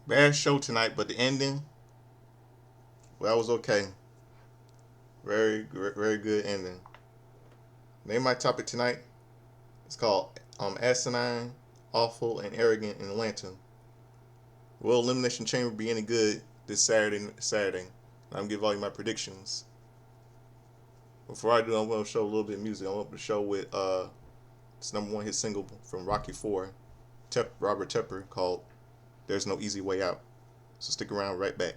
Bad show tonight, but the ending, well, that was okay. Very good ending. Name my topic tonight. It's called Asinine, Awful, and Arrogant in Atlanta. Will Elimination Chamber be any good this Saturday. I'm gonna give all you my predictions. Before I do, I'm gonna show a little bit of music. I'm gonna show with this number one hit single from Rocky Four, Robert Tepper, called "There's No Easy Way Out." So stick around. Right back.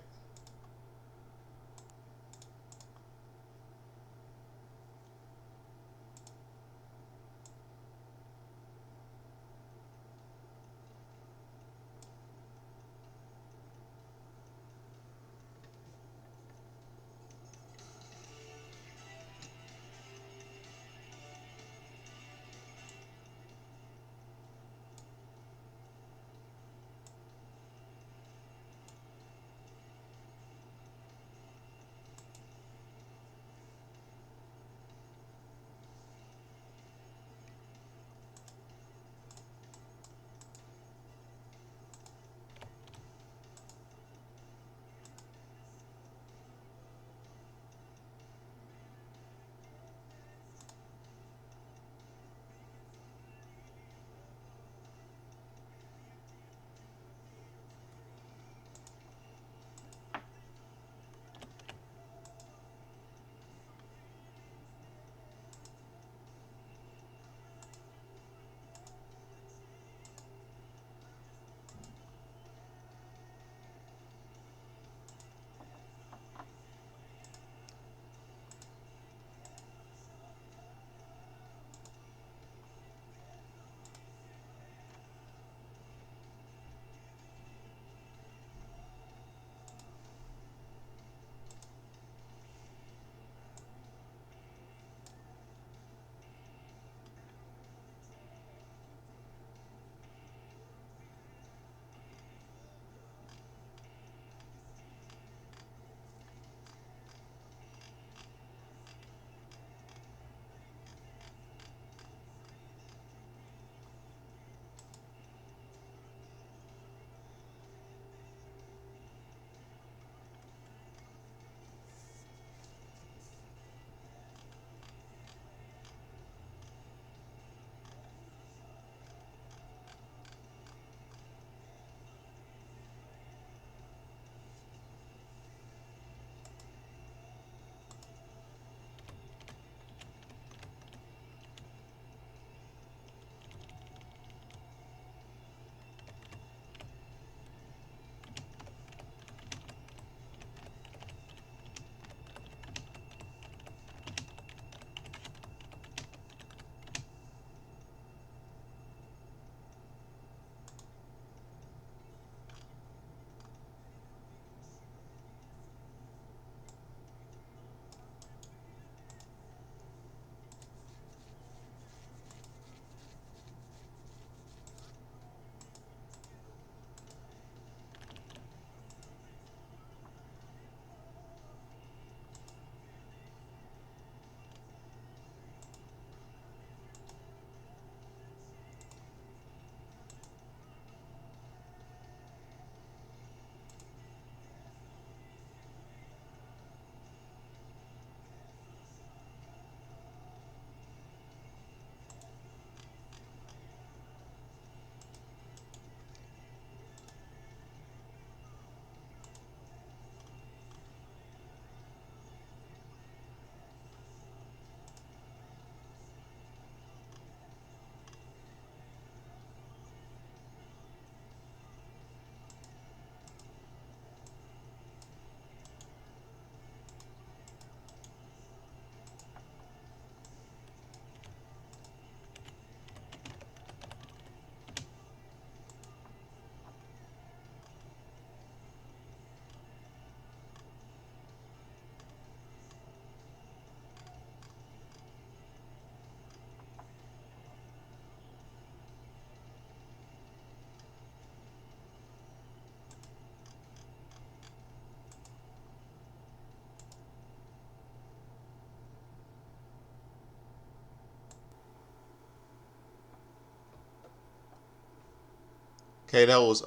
Okay, that was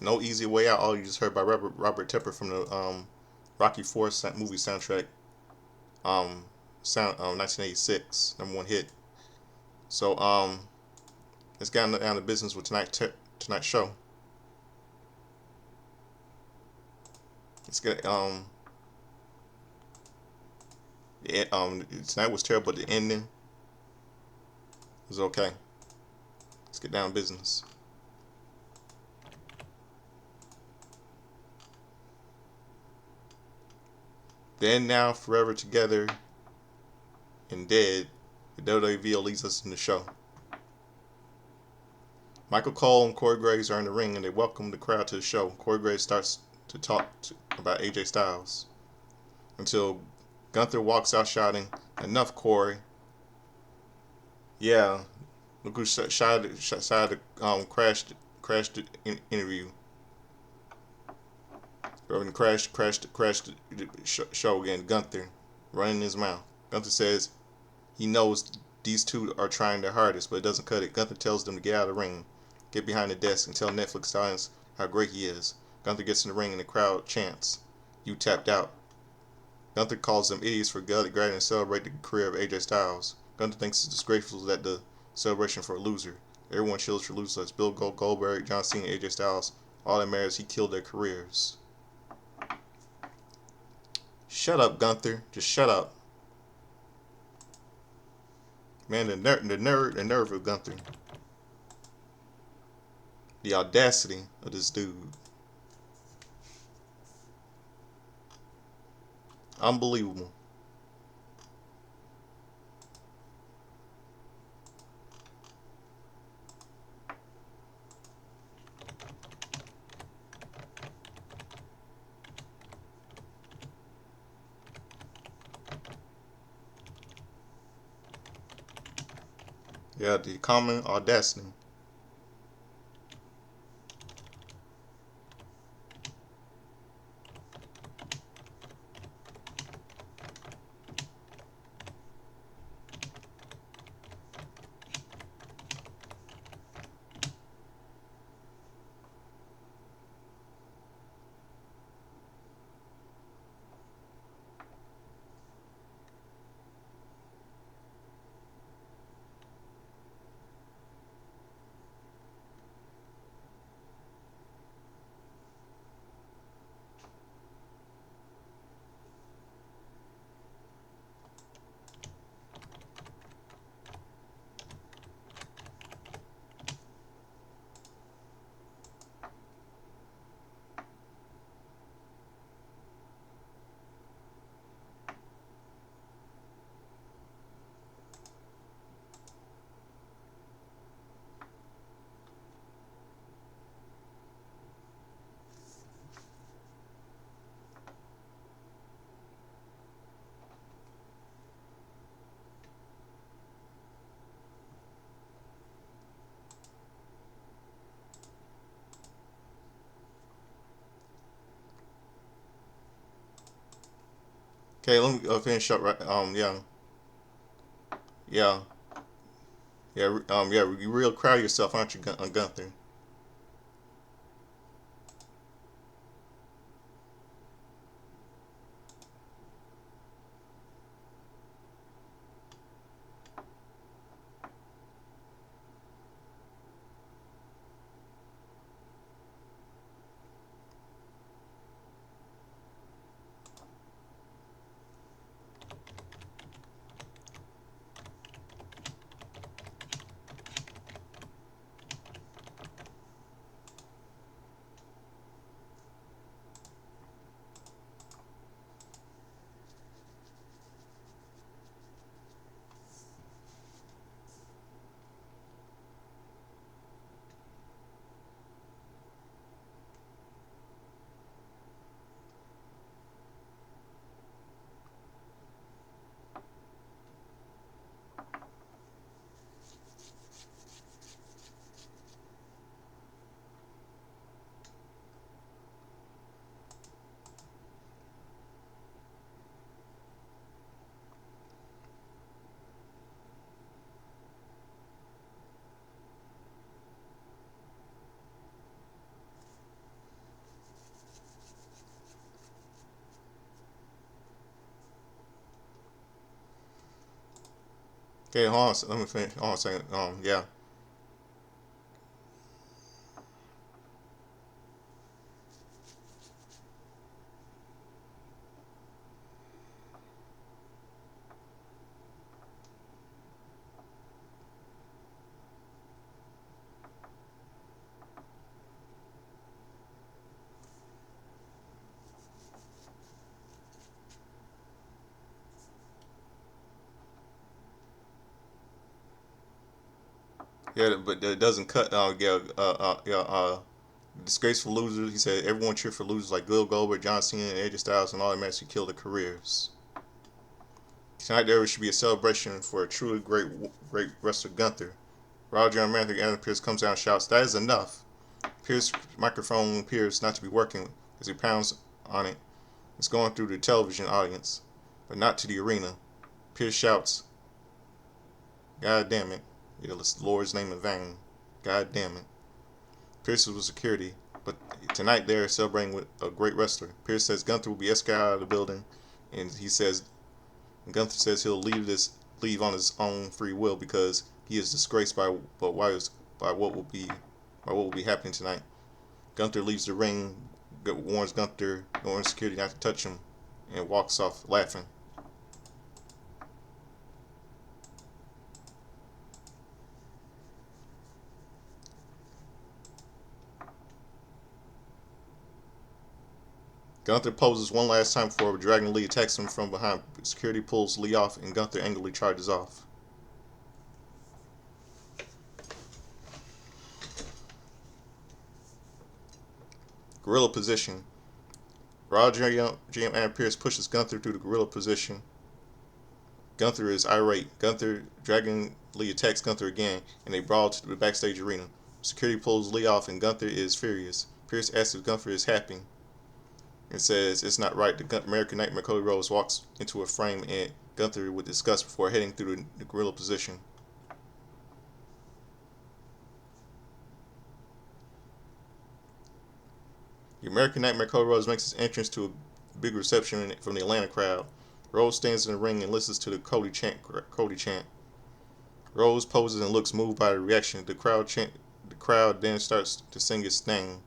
No Easy Way Out. All you just heard by Robert Tepper from the Rocky Four movie soundtrack. Sound 1986 #1 hit. So let's get down to business with tonight's show. Let's get tonight was terrible, but the ending was okay. Let's get down to business. Then Now Forever Together and Dead. The WWE leads us in the show. Michael Cole and Corey Graves are in the ring and they welcome the crowd to the show. Corey Graves starts to talk about AJ Styles until Gunther walks out shouting, "Enough, Corey." Yeah, look who decided to crash the interview. Or crashed the show again. Gunther running his mouth. Gunther says he knows these two are trying their hardest, but it doesn't cut it. Gunther tells them to get out of the ring, get behind the desk, and tell Netflix audience how great he is. Gunther gets in the ring and the crowd chants, "You tapped out." Gunther calls them idiots for grabbing and celebrate the career of AJ Styles. Gunther thinks it's disgraceful that the celebration for a loser. Everyone cheers for losers. Bill Goldberg, John Cena, AJ Styles. All that matters, he killed their careers. Shut up, Gunther. Just shut up. Man, the nerve of Gunther. The audacity of this dude. Unbelievable. Yeah, the common audacity. Okay, let me finish up. Right. Yeah, yeah. You real proud of yourself, aren't you, Gunther? Okay, hold on. Let me finish. Hold on a second. Yeah. Yeah, but it doesn't cut. Disgraceful losers. He said everyone cheered for losers like Bill Goldberg, John Cena, and AJ Styles, and automatically killed their careers. Tonight there should be a celebration for a truly great wrestler Gunther. Roger Romantic Adam Pierce comes out and shouts, "That is enough!" Pierce's microphone appears not to be working as he pounds on it. It's going through the television audience, but not to the arena. Pierce shouts, "God damn it! You list the Lord's name in vain. God damn it!" Pierce was with security, but tonight they're celebrating with a great wrestler. Pierce says Gunther will be escorted out of the building, and Gunther says he'll leave on his own free will because he is disgraced by what will be happening tonight. Gunther leaves the ring, warns security not to touch him, and walks off laughing. Gunther poses one last time before Dragon Lee attacks him from behind. Security pulls Lee off, and Gunther angrily charges off. Gorilla position. Roger GM Adam Pierce pushes Gunther through the gorilla position. Gunther is irate. Dragon Lee attacks Gunther again, and they brawl to the backstage arena. Security pulls Lee off, and Gunther is furious. Pierce asks if Gunther is happy, and says it's not right. The American Nightmare Cody Rhodes walks into a frame, and Gunther with disgust before heading through the gorilla position. The American Nightmare Cody Rhodes makes his entrance to a big reception from the Atlanta crowd. Rhodes stands in the ring and listens to the Cody chant. Rhodes poses and looks moved by the reaction. The crowd then starts to sing his name.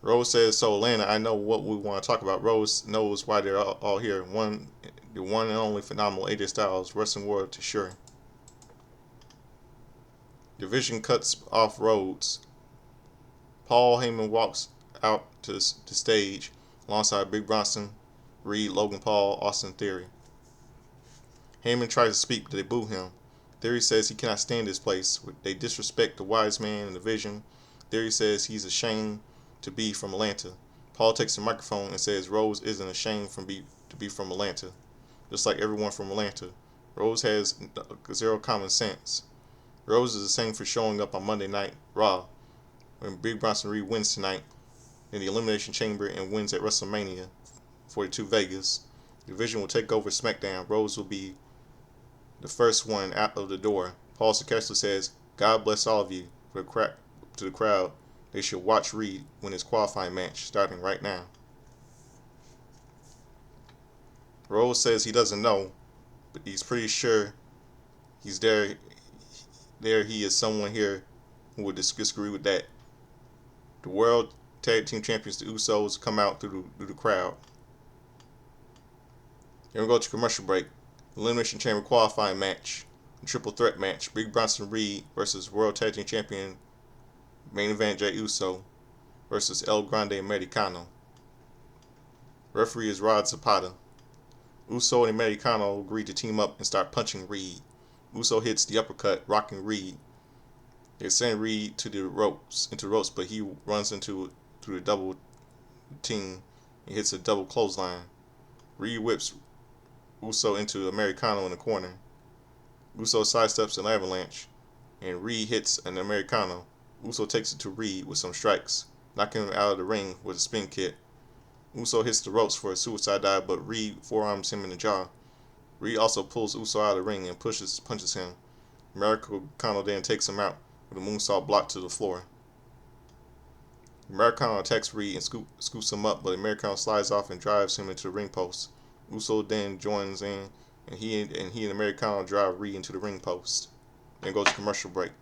Rhodes says, "So Atlanta, I know what we want to talk about." Rhodes knows why they're all here. The one and only phenomenal AJ Styles, wrestling world to sure. Division cuts off Rhodes. Paul Heyman walks out to the stage alongside Big Bronson, Reed, Logan Paul, Austin Theory. Heyman tries to speak, but they boo him. Theory says he cannot stand this place. They disrespect the wise man in the vision. Theory says he's ashamed to be from Atlanta. Paul takes the microphone and says Rhodes isn't ashamed to be from Atlanta, just like everyone from Atlanta. Rhodes has zero common sense. Rhodes is the same for showing up on Monday Night Raw when Big Bronson Reed wins tonight in the Elimination Chamber and wins at WrestleMania 42 Vegas. The division will take over SmackDown. Rhodes will be the first one out of the door. Paul sarcastically says, "God bless all of you." To the crowd, they should watch Reed win his qualifying match starting right now. Rhodes says he doesn't know, but he's pretty sure he's there. He is someone here who would disagree with that. The World Tag Team Champions, the Usos, come out through the crowd. Then we go to commercial break. Elimination Chamber qualifying match. Triple threat match. Big Bronson Reed versus World Tag Team Champion main event Jey Uso versus El Grande Americano. Referee is Rod Zapata. Uso and Americano agree to team up and start punching Reed. Uso hits the uppercut, rocking Reed. They send Reed into the ropes, but he runs through the double team and hits a double clothesline. Reed whips Uso into Americano in the corner. Uso sidesteps an avalanche, and Reed hits an Americano. Uso takes it to Reed with some strikes, knocking him out of the ring with a spin kick. Uso hits the ropes for a suicide dive, but Reed forearms him in the jaw. Reed also pulls Uso out of the ring and punches him. Americano then takes him out with a moonsault block to the floor. Americano attacks Reed and scoops him up, but Americano slides off and drives him into the ring post. Uso then joins in and he and Americano drive Ree into the ring post. Then go to commercial break.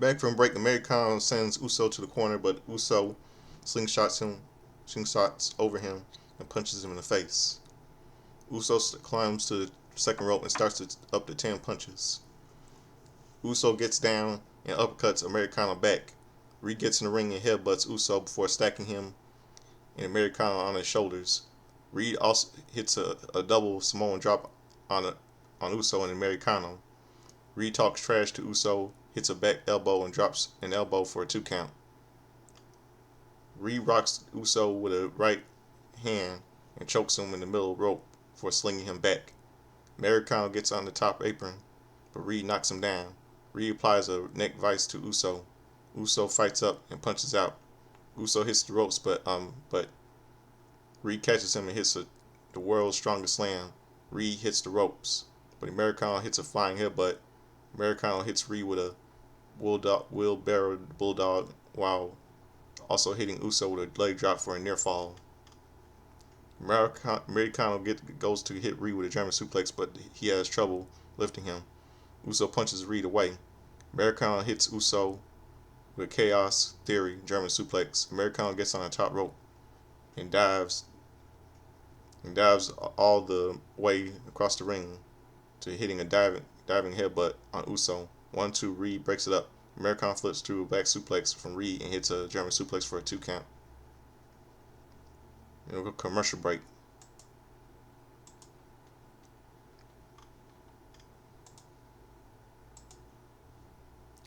Back from break, Americano sends Uso to the corner, but Uso slingshots over him, and punches him in the face. Uso climbs to the second rope and starts up to 10 punches. Uso gets down and uppercuts Americano back. Ree gets in the ring and headbutts Uso before stacking him and Americano on his shoulders. Reed also hits a double Samoan drop on Uso and Americano. Reed talks trash to Uso, hits a back elbow and drops an elbow for a 2 count. Reed rocks Uso with a right hand and chokes him in the middle of the rope before slinging him back. Americano gets on the top apron, but Reed knocks him down. Reed applies a neck vice to Uso. Uso fights up and punches out. Uso hits the ropes, but Reed catches him and hits the world's strongest slam. Reed hits the ropes, but Americano hits a flying headbutt. Americano hits Reed with a wheelbarrow bulldog while also hitting Uso with a leg drop for a near fall. Americano goes to hit Reed with a German suplex, but he has trouble lifting him. Uso punches Reed away. Americano hits Uso with a Chaos Theory German suplex. Americano gets on the top rope and dives all the way across the ring to hitting a diving headbutt on Uso. 1-2, Reed breaks it up. Americano flips through a back suplex from Reed and hits a German suplex for a 2 count. Then we'll go commercial break.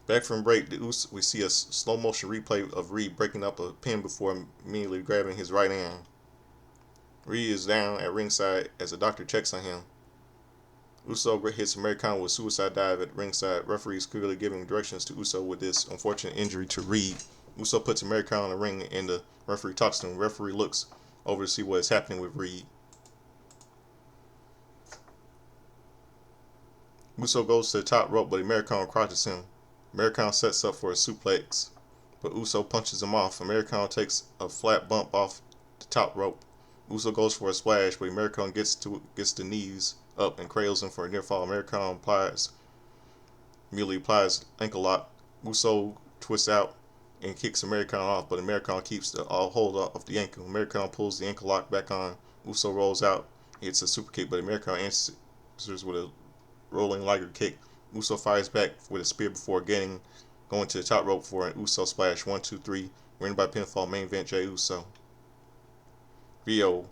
Back from break, we see a slow motion replay of Reed breaking up a pin before immediately grabbing his right hand. Reed is down at ringside as a doctor checks on him. Uso hits Americano with a suicide dive at ringside. Referees clearly giving directions to Uso with this unfortunate injury to Reed. Uso puts Americano in the ring and the referee talks to him. The referee looks over to see what is happening with Reed. Uso goes to the top rope, but Americano crotches him. Americano sets up for a suplex, but Uso punches him off. Americano takes a flat bump off the top rope. Uso goes for a splash, but Americano gets the knees up and cradles him for a near fall. Americano immediately applies ankle lock. Uso twists out and kicks Americano off, but Americano keeps the hold of the ankle. Americano pulls the ankle lock back on. Uso rolls out, hits a super kick, but Americano answers with a rolling liger kick. Uso fires back with a spear before going to the top rope for an Uso splash. 1, 2, 3. Winner by pinfall. Main event Jey Uso. Rio.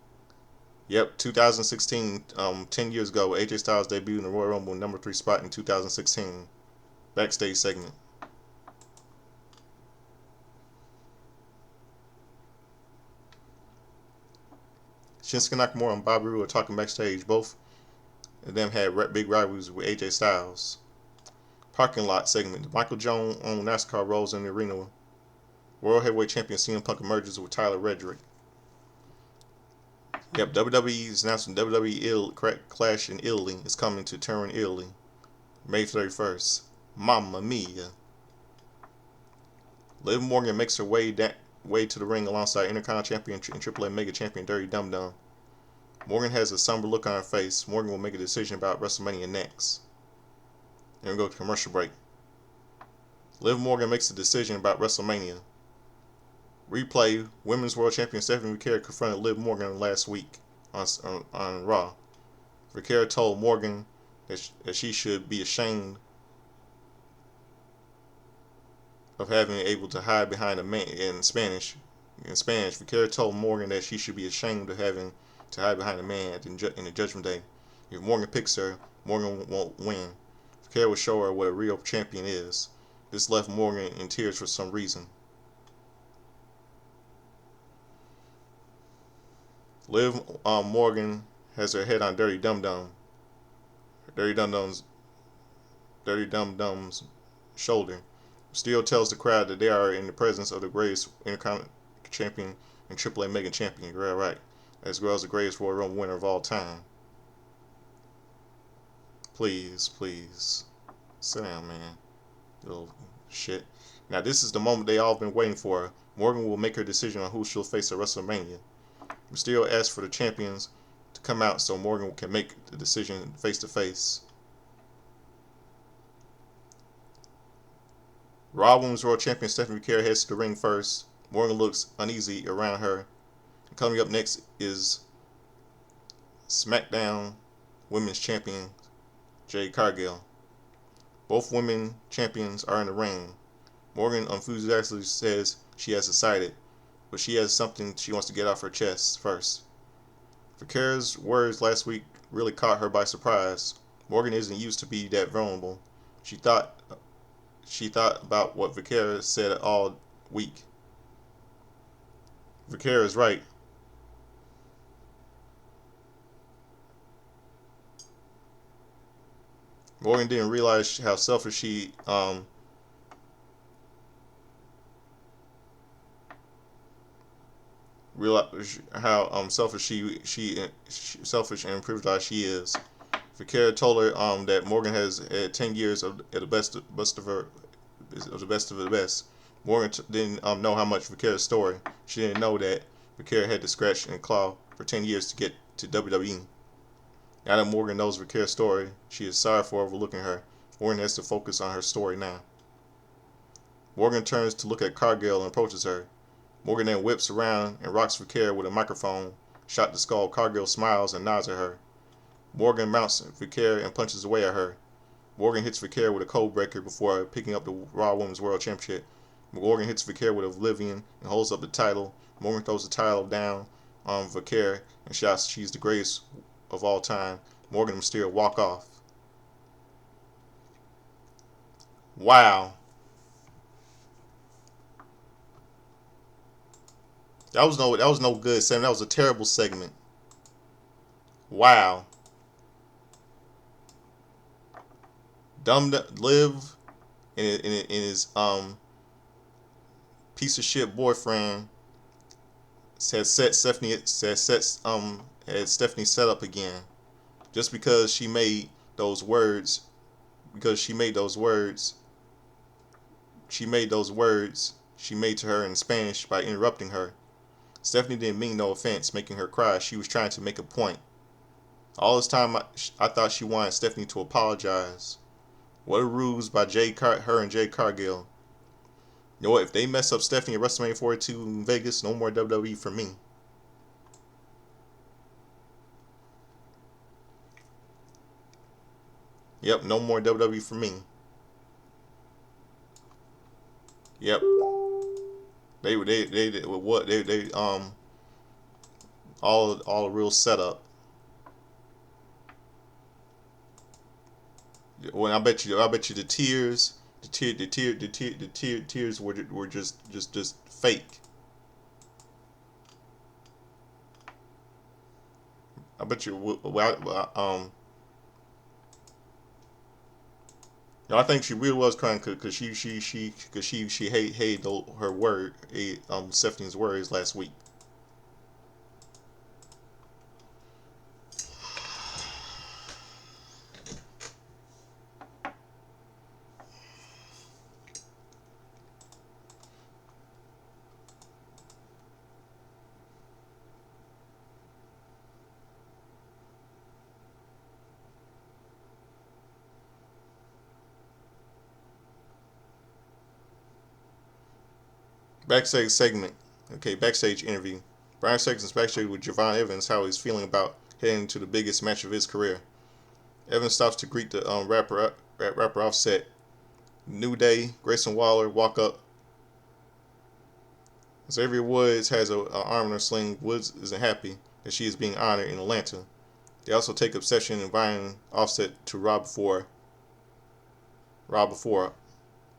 Yep, 2016. 10 years ago, AJ Styles debuted in the Royal Rumble number 3 spot in 2016. Backstage segment. Shinsuke Nakamura and Bobby Roode are talking backstage. Both of them had big rivalries with AJ Styles. Parking lot segment. Michael Jones on NASCAR rolls in the arena. World Heavyweight Champion CM Punk emerges with Tyler Redrick. Yep, WWE is announcing WWE Clash in Italy is coming to Turin, Italy, May 31st. Mamma mia. Liv Morgan makes her way to the ring alongside Intercontinental Champion and AAA Mega Champion Dirty Dum Dum. Morgan has a somber look on her face. Morgan will make a decision about WrestleMania next. Then we go to commercial break. Liv Morgan makes a decision about WrestleMania. Replay: Women's World Champion Stephanie Vaquera confronted Liv Morgan last week on Raw. Vaquera told Morgan that she should be ashamed of having able to hide behind a man in Spanish. Vaquera told Morgan that she should be ashamed of having to hide behind a man in the Judgment Day. If Morgan picks her, Morgan won't win. Vaquera would show her what a real champion is. This left Morgan in tears for some reason. Liv Morgan has her head on Dirty Dum Dum. Dirty Dum Dum's shoulder. Steele tells the crowd that they are in the presence of the greatest Intercontinental Champion and AAA Mega Champion. You're right. As well as the greatest Royal Rumble winner of all time. Please, please. Sit down, man. Little shit. Now, this is the moment they all been waiting for. Morgan will make her decision on who she'll face at WrestleMania. Mysterio asks for the champions to come out so Morgan can make the decision face to face. Raw Women's World Champion Stephanie McCare heads to the ring first. Morgan looks uneasy around her. Coming up next is SmackDown Women's Champion Jade Cargill. Both women champions are in the ring. Morgan enthusiastically says she has decided, but she has something she wants to get off her chest first. Vaquera's words last week really caught her by surprise. Morgan isn't used to be that vulnerable. She thought about what Vaquera said all week. Vaquera is right. Morgan didn't realize how selfish she realize how selfish selfish and privileged she is. Vaquera told her that Morgan has had 10 years of the best of the best. Morgan didn't know how much Vaquera's story. She didn't know that Vaquera had to scratch and claw for 10 years to get to WWE. Now that Morgan knows Vaquera's story, she is sorry for overlooking her. Morgan has to focus on her story now. Morgan turns to look at Cargill and approaches her. Morgan then whips around and rocks Vaquera with a microphone. Shot to skull, Cargill smiles and nods at her. Morgan mounts Vaquera and punches away at her. Morgan hits Vaquera with a code breaker before picking up the Raw Women's World Championship. Morgan hits Vaquera with Oblivion and holds up the title. Morgan throws the title down on Vaquera and shouts she's the greatest of all time. Morgan and Mysterio walk off. Wow. That was no good segment. That was a terrible segment. Wow. Liv and his piece of shit boyfriend had Stephanie set up again, just because she made those words she made to her in Spanish by interrupting her. Stephanie didn't mean no offense, making her cry. She was trying to make a point. All this time, I thought she wanted Stephanie to apologize. What a ruse by her and Jade Cargill. You know what? If they mess up Stephanie at WrestleMania 42 in Vegas, no more WWE for me. Yep, no more WWE for me. Yep. They all a real setup. When I bet you the tears were just fake. I bet you I think she really was crying because she hated her word Stephanie's words last week. Backstage segment. Okay, backstage interview. Brian Sexton's backstage with Javon Evans, how he's feeling about heading into the biggest match of his career. Evans stops to greet the rapper Offset. New Day, Grayson Waller walk up. Xavier Woods has an arm in her sling. Woods isn't happy that she is being honored in Atlanta. They also take obsession in inviting Offset to Raw before RAW before.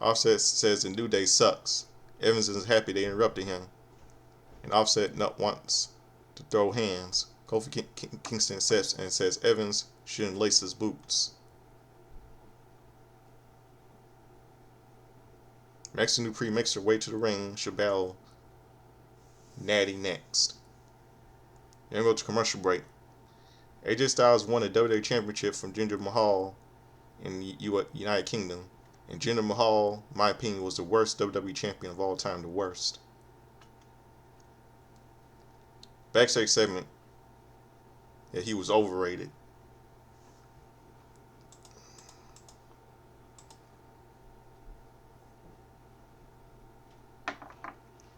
Offset says the New Day sucks. Evans is happy they interrupted him. And Offset not wants to throw hands. Kofi Kingston says Evans shouldn't lace his boots. Max and Dupree makes their way to the ring. She'll battle Natty next. Then go to commercial break. AJ Styles won the WWE Championship from Jinder Mahal in the United Kingdom. And Jinder Mahal, in my opinion, was the worst WWE champion of all time. The worst. Backstage segment. Yeah, he was overrated.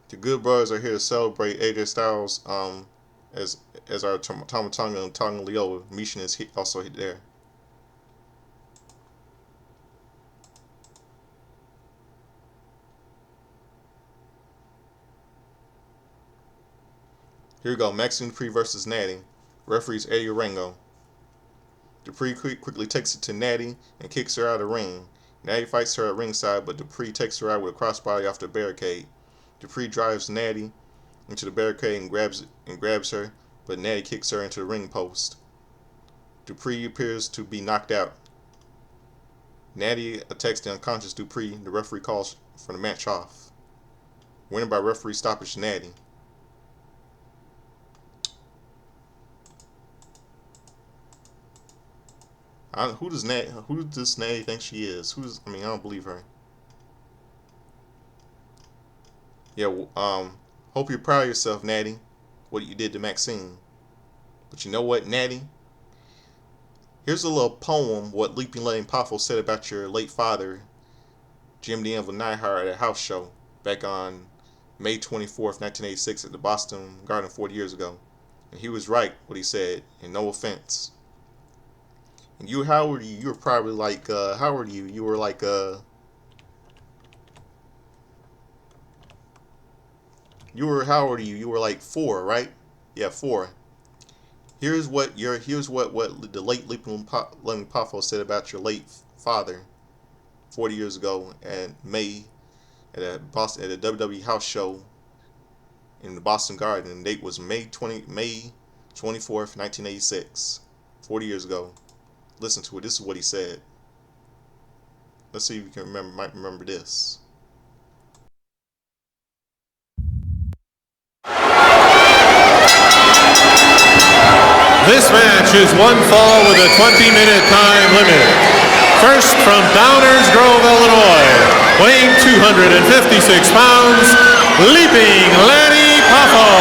The Good Brothers are here to celebrate AJ Styles as our Tama Tonga and Tonga Leo. Mishin is also there. Here we go. Maxine Dupree versus Natty. Referees Eddie Orango. Dupree quickly takes it to Natty and kicks her out of the ring. Natty fights her at ringside, but Dupree takes her out with a crossbody off the barricade. Dupree drives Natty into the barricade and grabs her, but Natty kicks her into the ring post. Dupree appears to be knocked out. Natty attacks the unconscious Dupree. The referee calls for the match off. Winning by referee stoppage, Natty. Who does Natty think she is? I don't believe her. Yeah, hope you're proud of yourself, Natty, what you did to Maxine. But you know what, Natty? Here's a little poem what Leaping Lane Poffo said about your late father, Jim the Anvil Neidhart, at a house show back on May 24th, 1986 at the Boston Garden 40 years ago. And he was right what he said, and no offense. And how old are you? You were probably like, how old are you? You were like, how old are you? You were like 4, right? Yeah, 4. Here's what the late Leaping Poffo said about your late father 40 years ago at a WWE house show in the Boston Garden. The date was May 24th, 1986. 40 years ago. Listen to it. This is what he said. Let's see if you might remember this. This match is one fall with a 20-minute time limit. First from Downers Grove, Illinois, weighing 256 pounds, Leaping Lanny Poffo.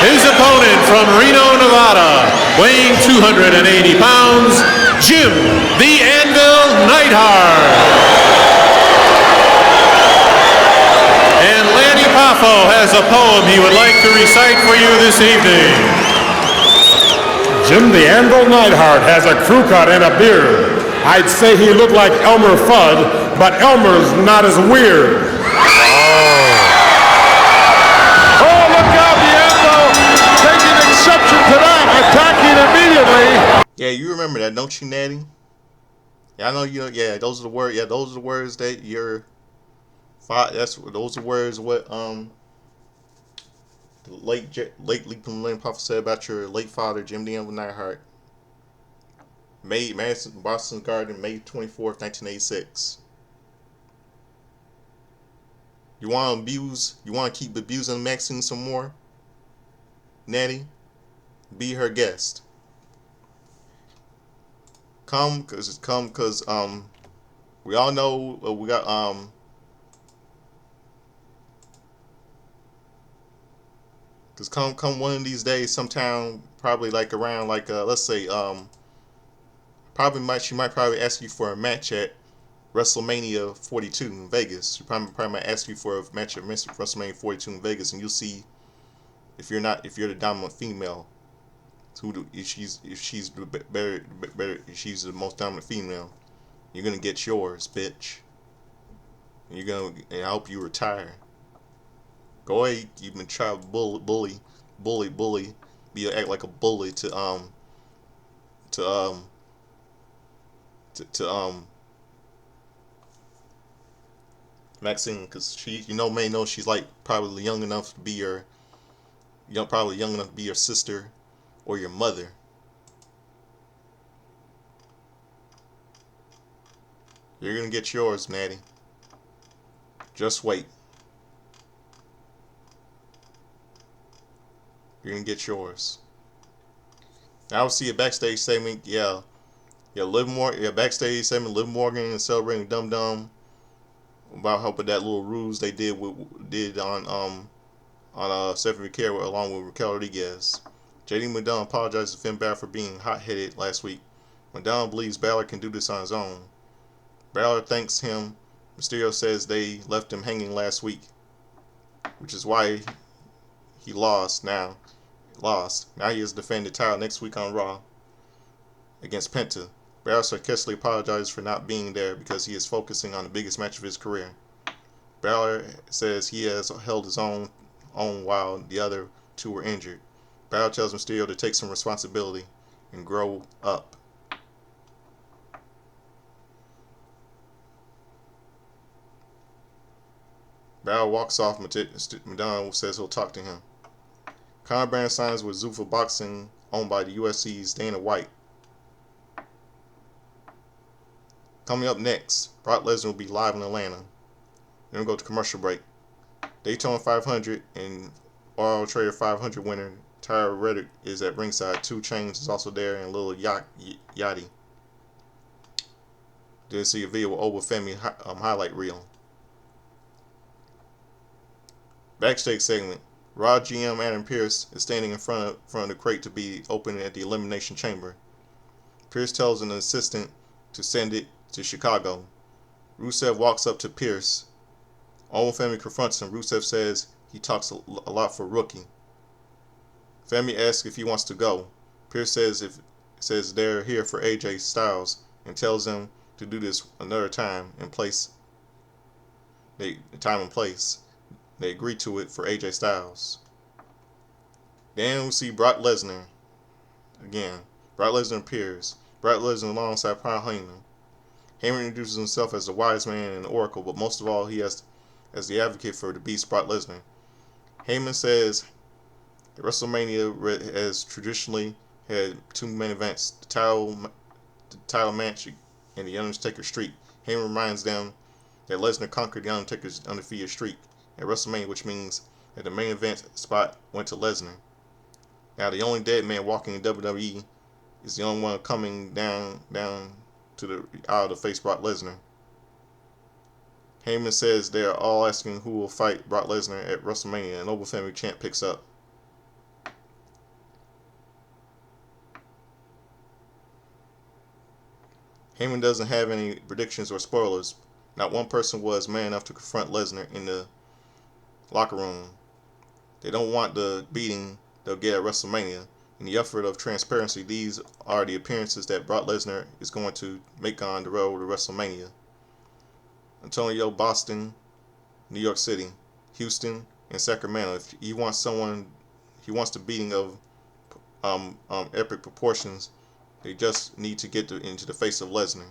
His opponent from Reno, Nevada, weighing 280 pounds, Jim the Anvil Neidhart. And Lanny Poffo has a poem he would like to recite for you this evening. Jim the Anvil Neidhart has a crew cut and a beard. I'd say he looked like Elmer Fudd, but Elmer's not as weird. Oh, look out, the Anvil taking exception to that, attacking immediately. Yeah, you remember that, don't you, Natty? Yeah, I know you know. Yeah, those are the words. Yeah, those are the words that you're. Those are words what the late Leaping Lane Poffo said about your late father, Jim the Anvil Neidhart. Boston Garden, May 24th, 1986. You want to keep abusing Maxine some more? Natty? Be her guest. Come cause we all know we got cause come one of these days sometime, probably like around like let's say she might probably ask you for a match at WrestleMania 42 in Vegas. She probably might ask you for a match at WrestleMania 42 in Vegas, and you'll see if you're the dominant female. If she's the most dominant female, you're gonna get yours, bitch. And I hope you retire. Go ahead, you've been trying to bully, act like a bully to to Maxine, because she, may know she's like probably young enough to be probably young enough to be your sister or your mother. You're gonna get yours, Natty. Just wait. You're gonna get yours. Now, I will see a backstage segment. Backstage segment. Liv Morgan and celebrating Dum Dum about helping that little ruse they did on Stephanie Kerr along with Raquel Rodriguez. JD McDonald apologized to Finn Balor for being hot-headed last week. McDonald believes Balor can do this on his own. Balor thanks him. Mysterio says they left him hanging last week, which is why he lost. Now he is defending the title next week on Raw against Penta. Balor sarcastically apologizes for not being there because he is focusing on the biggest match of his career. Balor says he has held his own while the other two were injured. Balor tells Mysterio to take some responsibility and grow up. Balor walks off. Madonna says he'll talk to him. Conor Brand signs with Zuffa Boxing, owned by the UFC's Dana White. Coming up next, Brock Lesnar will be live in Atlanta. Then we'll go to commercial break. Daytona 500 and World Trader 500 winner Tyra Reddick is at ringside. 2 Chainz is also there, and Lil Yachty. Then see a video with Oba Femi highlight reel. Backstage segment. Raw GM Adam Pearce is standing in front of the crate to be opened at the Elimination Chamber. Pearce tells an assistant to send it to Chicago. Rusev walks up to Pearce. Owen Femi confronts him. Rusev says he talks a lot for rookie. Femi asks if he wants to go. Pearce says they're here for AJ Styles and tells them to do this another time and place. Time and place. They agree to it for AJ Styles. Then we see Brock Lesnar again. Brock Lesnar appears. Brock Lesnar alongside Paul Heyman. Heyman introduces himself as the wise man and the oracle, but most of all, he has as the advocate for the beast Brock Lesnar. Heyman says that WrestleMania has traditionally had 2 main events: the title match and the Undertaker streak. Heyman reminds them that Lesnar conquered the Undertaker's undefeated streak at WrestleMania, which means that the main event spot went to Lesnar. Now, the only dead man walking in WWE is the only one coming down to the aisle to face Brock Lesnar. Heyman says they are all asking who will fight Brock Lesnar at WrestleMania, and Noble Family chant picks up. Heyman doesn't have any predictions or spoilers. Not one person was man enough to confront Lesnar in the locker room. They don't want the beating they'll get at WrestleMania. In the effort of transparency, these are the appearances that Brock Lesnar is going to make on the road to WrestleMania. Antonio, Boston, New York City, Houston, and Sacramento. If he wants the beating of epic proportions, they just need to get into the face of Lesnar.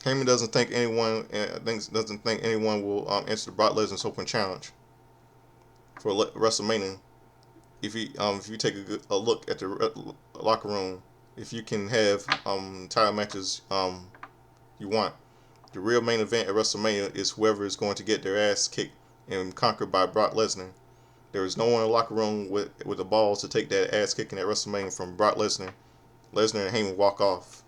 Heyman doesn't think anyone will answer Brock Lesnar's open challenge for WrestleMania. If you take a look at the locker room, if you can have title matches you want, the real main event at WrestleMania is whoever is going to get their ass kicked and conquered by Brock Lesnar. There is no one in the locker room with the balls to take that ass kicking at WrestleMania from Brock Lesnar. Lesnar and Heyman walk off.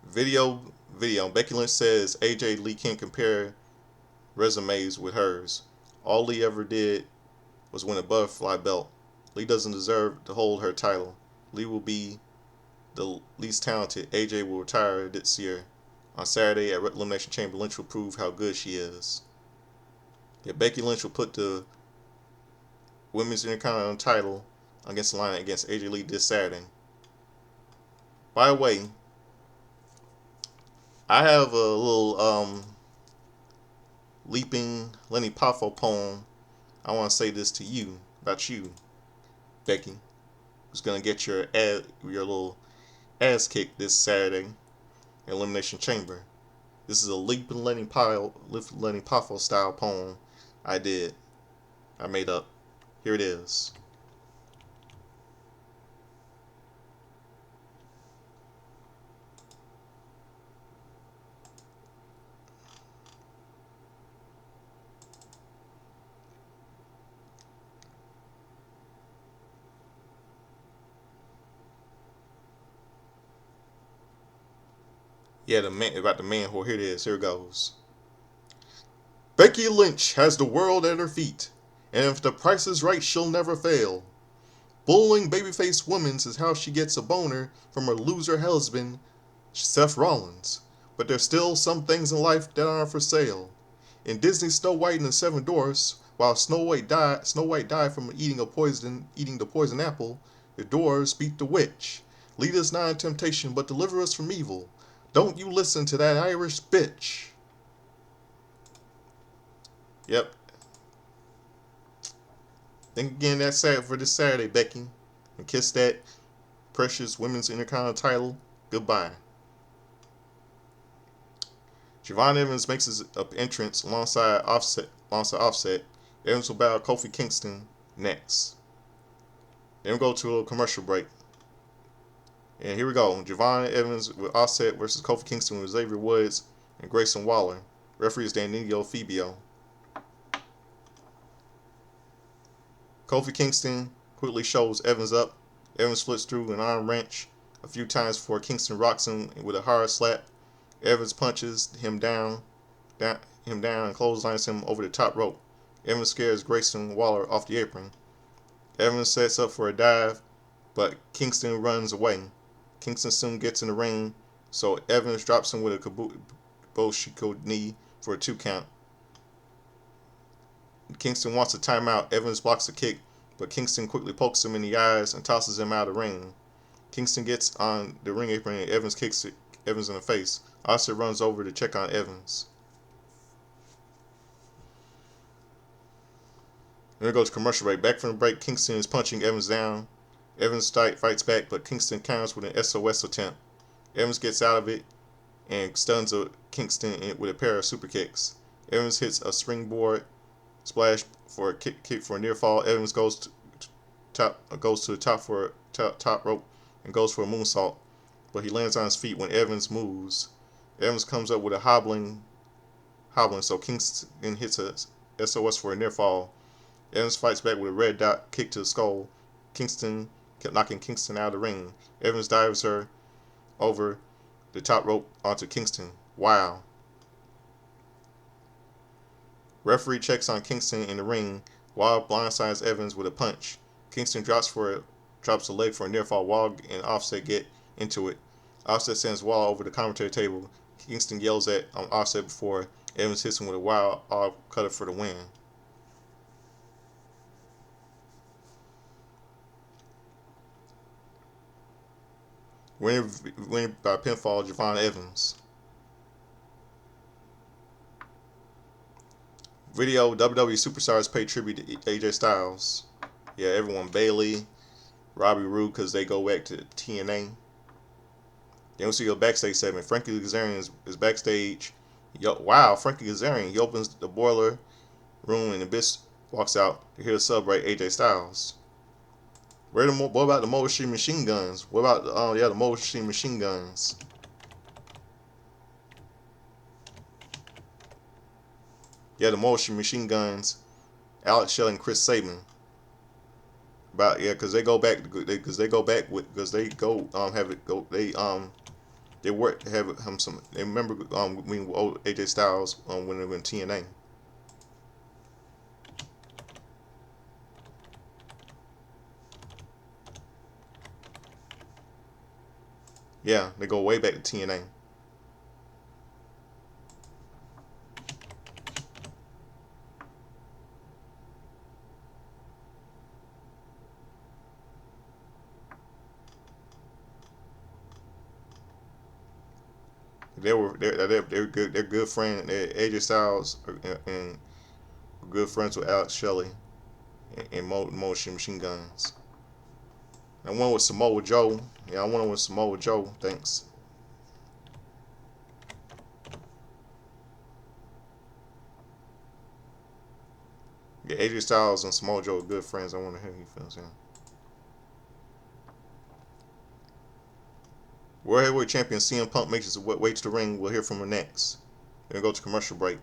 Video. Becky Lynch says AJ Lee can't compare resumes with hers. All Lee ever did was win a butterfly belt. Lee doesn't deserve to hold her title. Lee will be the least talented. AJ will retire this year. On Saturday at Elimination Chamber, Lynch will prove how good she is. Yeah, Becky Lynch will put the Women's Intercontinental title against the line against AJ Lee this Saturday. By the way, I have a little leaping Lenny Poffo poem. I want to say this to you about you, Becky, who's gonna get your little ass kicked this Saturday in Elimination Chamber. This is a leaping Lenny Poffo style poem I made up. Here it is. Yeah, the man who, here it is. Here it goes. Becky Lynch has the world at her feet, and if the price is right, she'll never fail. Bullying babyface women's is how she gets a boner from her loser husband, Seth Rollins. But there's still some things in life that aren't for sale. In Disney's Snow White and the Seven Dwarfs, while Snow White died from eating the poison apple, the dwarves beat the witch. Lead us not in temptation, but deliver us from evil. Don't you listen to that Irish bitch. Yep. Think again that Saturday for this Saturday, Becky. And kiss that precious women's Intercontinental title goodbye. Javon Evans makes his entrance alongside Offset. Evans will battle Kofi Kingston next. Then we go to a little commercial break. And here we go. Javon Evans with Offset versus Kofi Kingston with Xavier Woods and Grayson Waller. Referee is Danilo Fibio. Kofi Kingston quickly shows Evans up. Evans splits through an arm wrench a few times before Kingston rocks him with a hard slap. Evans punches him down and clotheslines him over the top rope. Evans scares Grayson Waller off the apron. Evans sets up for a dive, but Kingston runs away. Kingston soon gets in the ring, so Evans drops him with a Kabushiko knee for a 2 count. Kingston wants a timeout. Evans blocks a kick, but Kingston quickly pokes him in the eyes and tosses him out of the ring. Kingston gets on the ring apron and Evans kicks Evans in the face. Offset runs over to check on Evans. Then it goes to commercial break. Back from the break, Kingston is punching Evans down. Evans fights back, but Kingston counters with an SOS attempt. Evans gets out of it and stuns Kingston with a pair of super kicks. Evans hits a springboard splash for a kick for a near fall. Evans goes to the top rope and goes for a moonsault, but he lands on his feet when Evans moves. Evans comes up with a hobbling, so Kingston hits a SOS for a near fall. Evans fights back with a red dot kick to the skull. Kingston kept knocking Kingston out of the ring. Evans dives her over the top rope onto Kingston. Wow. Referee checks on Kingston in the ring while blindsides Evans with a punch. Kingston drops a leg for a near fall. Wall and Offset get into it. Offset sends Wall over the commentary table. Kingston yells at Offset before Evans hits him with a wild cutter for the win. Winning by pinfall, Javon Evans. Video, WWE superstars pay tribute to AJ Styles. Yeah, everyone, Bayley, Robbie Roode, because they go back to TNA. Then we see a backstage segment. Frankie Kazarian is backstage. Wow, Frankie Kazarian. He opens the boiler room and Abyss walks out to hear to celebrate AJ Styles. What about the Mobile Machine Guns? What about the Mobile Machine Guns? Yeah, the Mobile Machine Guns. Alex Shelley and Chris Sabin. Because they go they work have some. They remember when old AJ Styles when they were in TNA. Yeah, they go way back to TNA. They're good. They're good friends. AJ Styles and good friends with Alex Shelley and Motion Machine Guns. I went with Samoa Joe. Yeah, I went with Samoa Joe. Thanks. Yeah, AJ Styles and Samoa Joe are good friends. I wonder how he feels. Yeah. World Heavyweight Champion CM Punk makes his way to the ring. We'll hear from him next. Then we'll go to commercial break.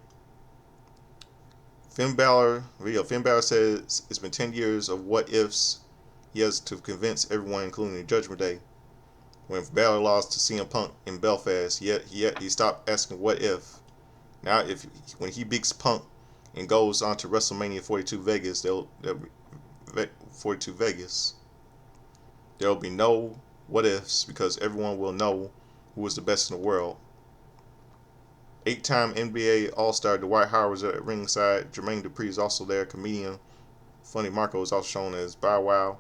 Finn Balor says it's been 10 years of what ifs he has to convince everyone, including the Judgment Day. When Balor lost to CM Punk in Belfast, he stopped asking what if. Now, when he beats Punk and goes on to WrestleMania 42 Vegas, there'll be no what ifs because everyone will know who is the best in the world. 8-time NBA All-Star Dwight Howard was at ringside. Jermaine Dupri is also there. Comedian Funny Marco is also shown as Bow Wow.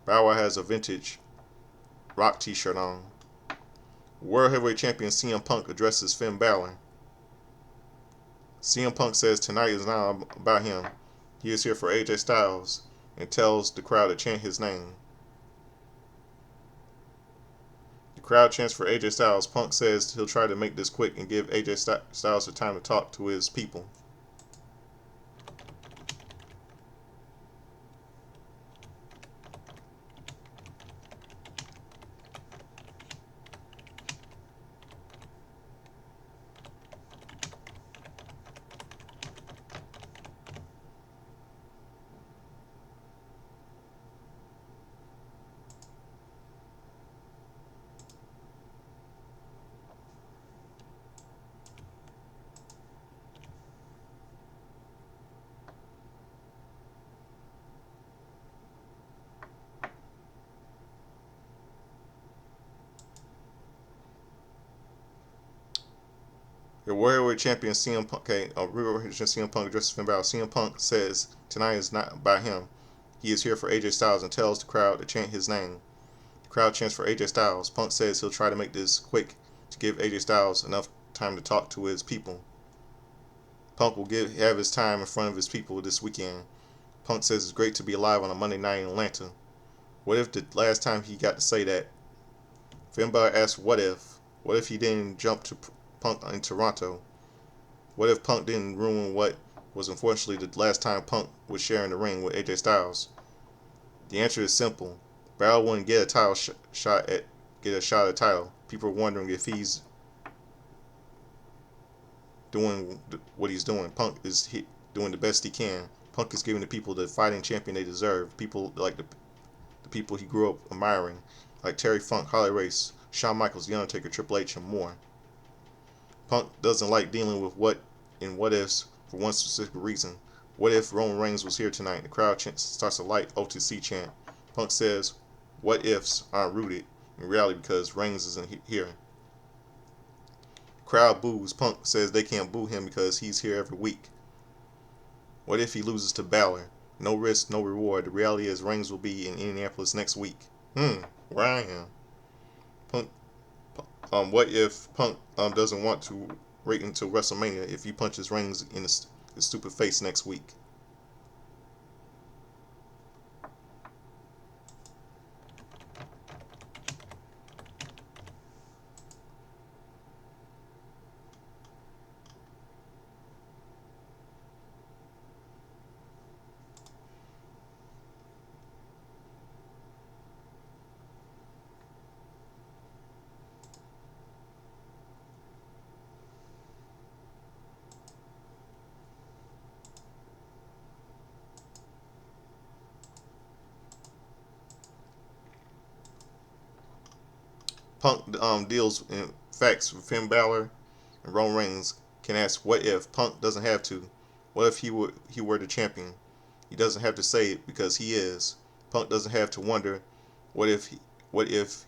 Bow Wow has a vintage Rock t-shirt on. World Heavyweight Champion CM Punk addresses Finn Balor. CM Punk says tonight is not about him. He is here for AJ Styles and tells the crowd to chant his name. The crowd chants for AJ Styles. Punk says he'll try to make this quick and give AJ Styles the time to talk to his people. The World Heavyweight Champion CM Punk, CM Punk addresses Finn Balor. CM Punk says tonight is not about him. He is here for AJ Styles and tells the crowd to chant his name. The crowd chants for AJ Styles. Punk says he'll try to make this quick to give AJ Styles enough time to talk to his people. Punk will have his time in front of his people this weekend. Punk says it's great to be alive on a Monday night in Atlanta. What if the last time he got to say that? Finn Balor asks what if? What if he didn't jump to Punk in Toronto? What if Punk didn't ruin what was unfortunately the last time Punk was sharing the ring with AJ Styles? The answer is simple. Balor wouldn't get a shot at the title. People are wondering if he's doing what he's doing. Punk is doing the best he can. Punk is giving the people the fighting champion they deserve. People like the people he grew up admiring, like Terry Funk, Harley Race, Shawn Michaels, The Undertaker, Triple H, and more. Punk doesn't like dealing with what ifs for one specific reason. What if Roman Reigns was here tonight? The crowd starts a light OTC chant. Punk says, what ifs aren't rooted in reality because Reigns isn't here. Crowd boos. Punk says they can't boo him because he's here every week. What if he loses to Balor? No risk, no reward. The reality is Reigns will be in Indianapolis next week. Where I am. Punk. What if Punk doesn't want to wait until WrestleMania if he punches Reigns in his stupid face next week? Punk deals in facts with Finn Balor and Roman Reigns can ask what if. Punk doesn't have to. What if he were the champion? He doesn't have to say it because he is. Punk doesn't have to wonder what if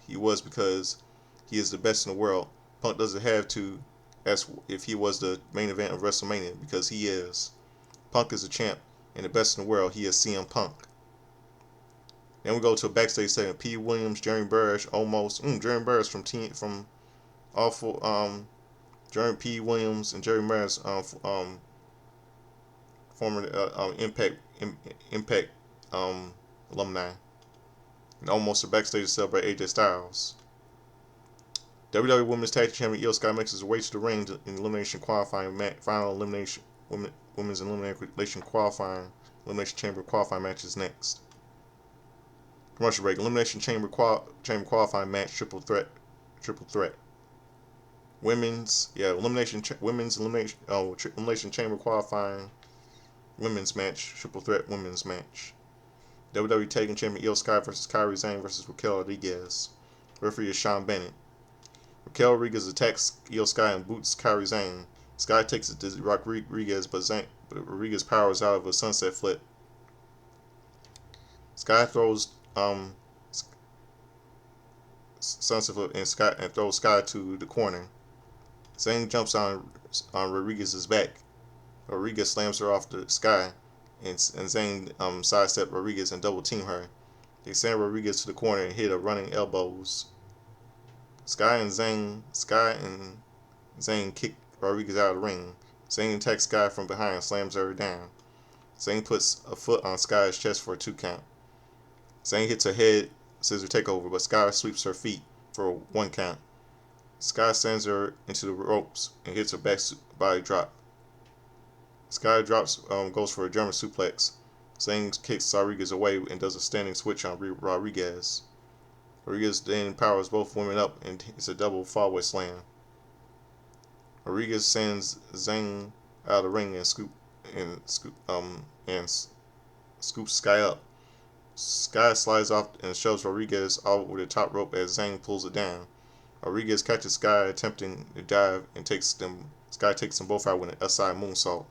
he was because he is the best in the world. Punk doesn't have to ask if he was the main event of WrestleMania because he is. Punk is the champ and the best in the world. He is CM Punk. Then we go to a backstage segment. P. Williams, Jeremy Burris, almost Jeremy Burris from Awful Jeremy P. Williams and Jerry Maris, former Impact alumni, and almost a backstage to celebrate AJ Styles. WWE Women's Tag Team Champion Io Sky makes his way to the ring in elimination qualifying final elimination women's elimination qualifying elimination chamber qualifying matches next. Commercial break. Elimination chamber qualifying match triple threat. Women's elimination chamber qualifying women's match triple threat women's match. WWE Tag Team Champion Io Sky versus Kairi Sane versus Raquel Rodriguez. Referee is Sean Bennett. Raquel Rodriguez attacks Io Sky and boots Kairi Sane. Sky takes it to Rodriguez, but Rodriguez powers out of a sunset flip. Sky throws sunset flip and throws Sky to the corner. Zane jumps on Rodriguez's back. Rodriguez slams her off the Sky, and Zane sidestep Rodriguez and double team her. They send Rodriguez to the corner and hit a running elbows. Sky and Zane kick Rodriguez out of the ring. Zane attacks Sky from behind and slams her down. Zane puts a foot on Sky's chest for a 2 count. Zane hits her head scissor takeover, but Sky sweeps her feet for a 1 count. Sky sends her into the ropes and hits her back body drop. Sky goes for a German suplex. Zane kicks Rodriguez away and does a standing switch on Rodriguez. Rodriguez then powers both women up and hits a double fallaway slam. Rodriguez sends Zane out of the ring and scoops Sky up. Sky slides off and shoves Rodriguez over the top rope as Zane pulls it down. Rodriguez catches Sky attempting to dive and Sky takes them both out with an side moonsault.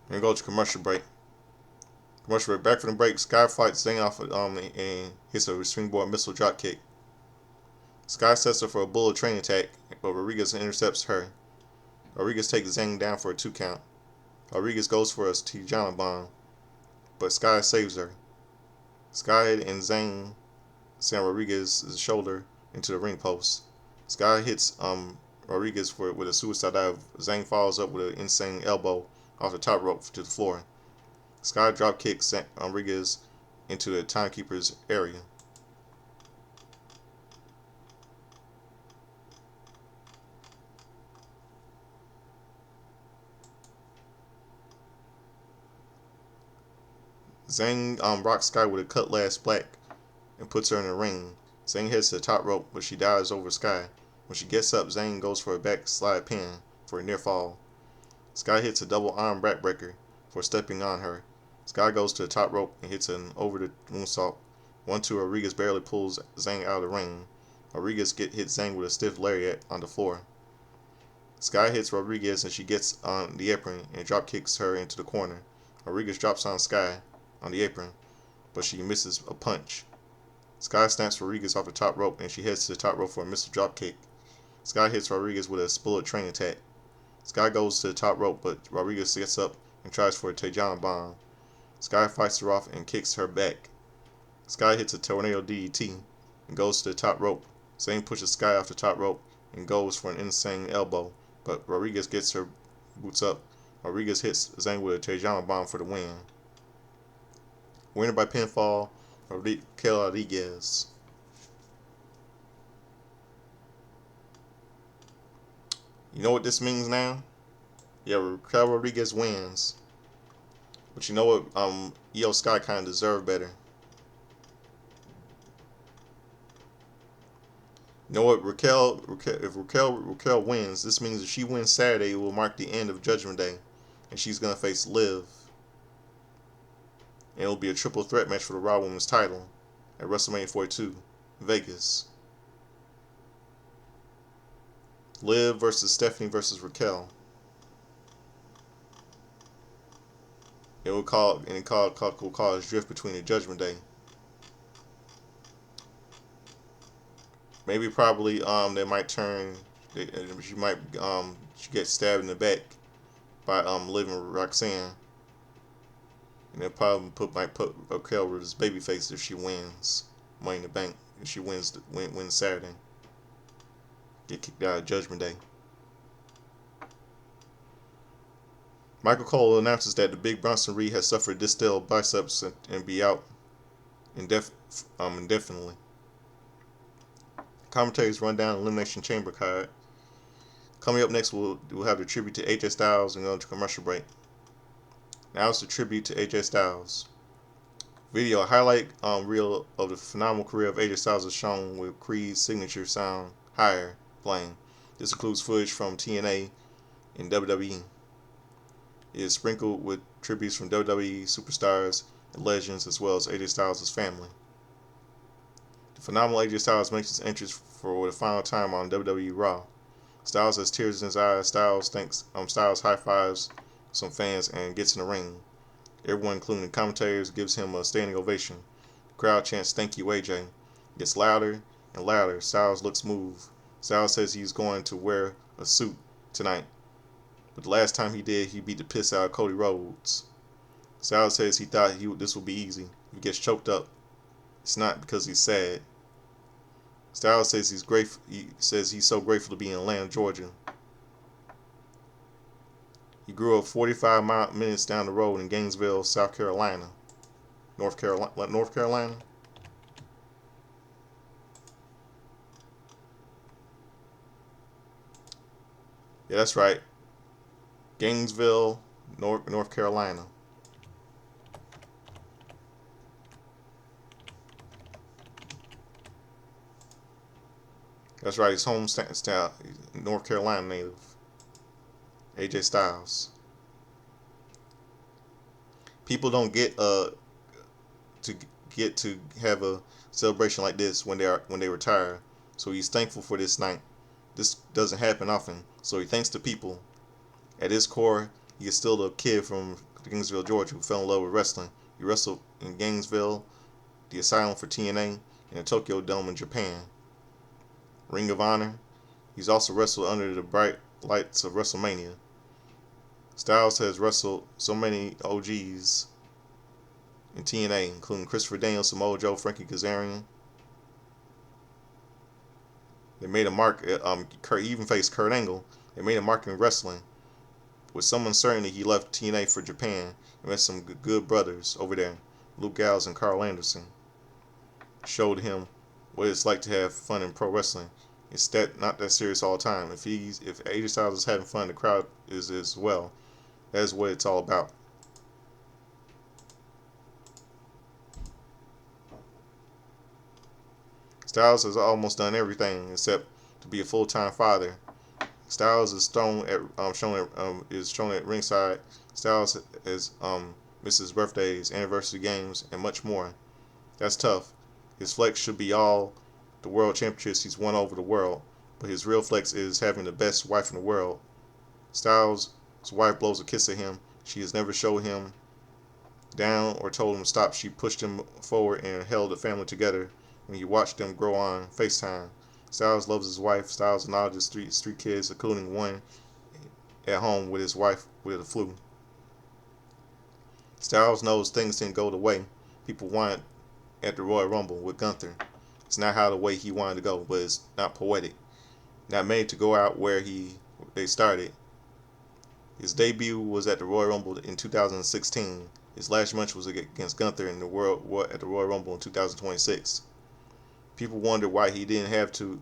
We're gonna go to commercial break. Back from the break. Sky fights Zane off and hits a springboard missile drop kick. Sky sets her for a bullet train attack, but Rodriguez intercepts her. Rodriguez takes Zane down for a 2 count. Rodriguez goes for a Tijana bomb, but Sky saves her. Sky and Zane send Rodriguez's shoulder into the ring post. Sky hits Rodriguez with a suicide dive. Zane follows up with an insane elbow off the top rope to the floor. Sky drop kicks Rodriguez into the timekeeper's area. Zane rocks Sky with a cutlass black and puts her in the ring. Zane heads to the top rope, but she dives over Sky. When she gets up, Zane goes for a backslide pin for a near fall. Sky hits a double arm backbreaker for stepping on her. Sky goes to the top rope and hits an over the moonsault. 1-2, Rodriguez barely pulls Zane out of the ring. Rodriguez hits Zane with a stiff lariat on the floor. Sky hits Rodriguez and she gets on the apron and drop kicks her into the corner. Rodriguez drops on Sky on the apron, but she misses a punch. Sky snaps Rodriguez off the top rope and she heads to the top rope for a missile drop kick. Sky hits Rodriguez with a bullet train attack. Sky goes to the top rope, but Rodriguez gets up and tries for a Tejana bomb. Sky fights her off and kicks her back. Sky hits a tornado DDT and goes to the top rope. Zane pushes Sky off the top rope and goes for an insane elbow, but Rodriguez gets her boots up. Rodriguez hits Zane with a Tejana bomb for the win. Winner by pinfall, Raquel Rodriguez. You know what this means now? Yeah, Raquel Rodriguez wins. But you know what? Io Sky kind of deserved better. You know what? If Raquel wins, this means if she wins Saturday, it will mark the end of Judgment Day, and she's gonna face Liv. And it'll be a triple threat match for the Raw Women's title at WrestleMania 42, Vegas. Liv versus Stephanie versus Raquel. It will cause drift between the Judgment Day. Maybe probably they might turn. She get stabbed in the back by Liv and Roxanne, and they probably might put Raquel with his babyface if she wins Money in the Bank. If she wins Saturday, get kicked out of Judgment Day. Michael Cole announces that the Big Bronson Reed has suffered distilled biceps and be out indefinitely. Commentators run down Elimination Chamber card. Coming up next, we'll have the tribute to AJ Styles and go to commercial break. Now it's the tribute to AJ Styles. Video highlight reel of the phenomenal career of AJ Styles is shown with Creed's signature sound Higher playing. This includes footage from TNA and WWE. It is sprinkled with tributes from WWE superstars and legends as well as AJ Styles' family. The phenomenal AJ Styles makes his entrance for the final time on WWE RAW. Styles has tears in his eyes. Styles high fives some fans and gets in the ring. Everyone, including the commentators, gives him a standing ovation. The crowd chants "Thank you, AJ." It gets louder and louder. Styles looks moved. Styles says he's going to wear a suit tonight, but the last time he did, he beat the piss out of Cody Rhodes. Styles says he thought this would be easy. He gets choked up. It's not because he's sad. Styles says he's grateful. He says he's so grateful to be in Atlanta, Georgia. He grew up 45 minutes down the road in Gainesville, South Carolina. North Carolina. Yeah, that's right. Gainesville, North Carolina. That's right. He's hometown, North Carolina native. AJ Styles. People don't get to have a celebration like this when they retire. So he's thankful for this night. This doesn't happen often. So he thanks the people. At his core, he is still a kid from Gainesville, Georgia, who fell in love with wrestling. He wrestled in Gainesville, the Asylum for TNA, and the Tokyo Dome in Japan. Ring of Honor. He's also wrestled under the bright lights of WrestleMania. Styles has wrestled so many OGs in TNA, including Christopher Daniels, Samoa Joe, Frankie Kazarian. They made a mark. He even faced Kurt Angle. They made a mark in wrestling. With some uncertainty, he left TNA for Japan and met some good brothers over there. Luke Gallows and Carl Anderson showed him what it's like to have fun in pro wrestling. It's not that serious all the time. If AJ Styles is having fun, the crowd is as well. That's what it's all about. Styles has almost done everything except to be a full-time father. Styles is shown at ringside. Styles has misses birthdays, anniversary games, and much more. That's tough. His flex should be all the world championships he's won over the world, but his real flex is having the best wife in the world. Styles' wife blows a kiss at him. She has never showed him down or told him to stop. She pushed him forward and held the family together when you watched them grow on FaceTime. Styles loves his wife. Styles acknowledges three kids, including one at home with his wife with the flu. Styles knows things didn't go the way people wanted at the Royal Rumble with Gunther. It's not how the way he wanted to go, but it's not poetic. Not made to go out where they started. His debut was at the Royal Rumble in 2016. His last match was against Gunther at the Royal Rumble in 2026. People wondered why he didn't have to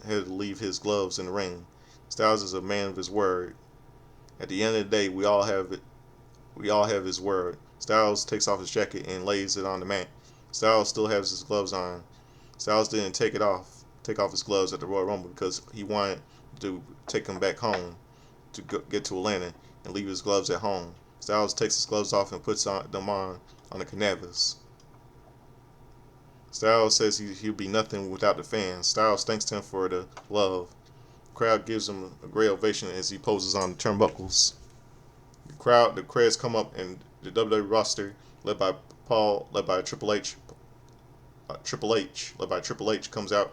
leave his gloves in the ring. Styles is a man of his word. At the end of the day, we all have his word. Styles takes off his jacket and lays it on the mat. Styles still has his gloves on. Styles didn't take off his gloves at the Royal Rumble because he wanted to take them back home to get to Atlanta and leave his gloves at home. Styles takes his gloves off and puts them on the canvas. Styles says he'll be nothing without the fans. Styles thanks him for the love. crowd gives him a great ovation as he poses on the turnbuckles. The creds come up, and the WWE roster, led by Triple H, comes out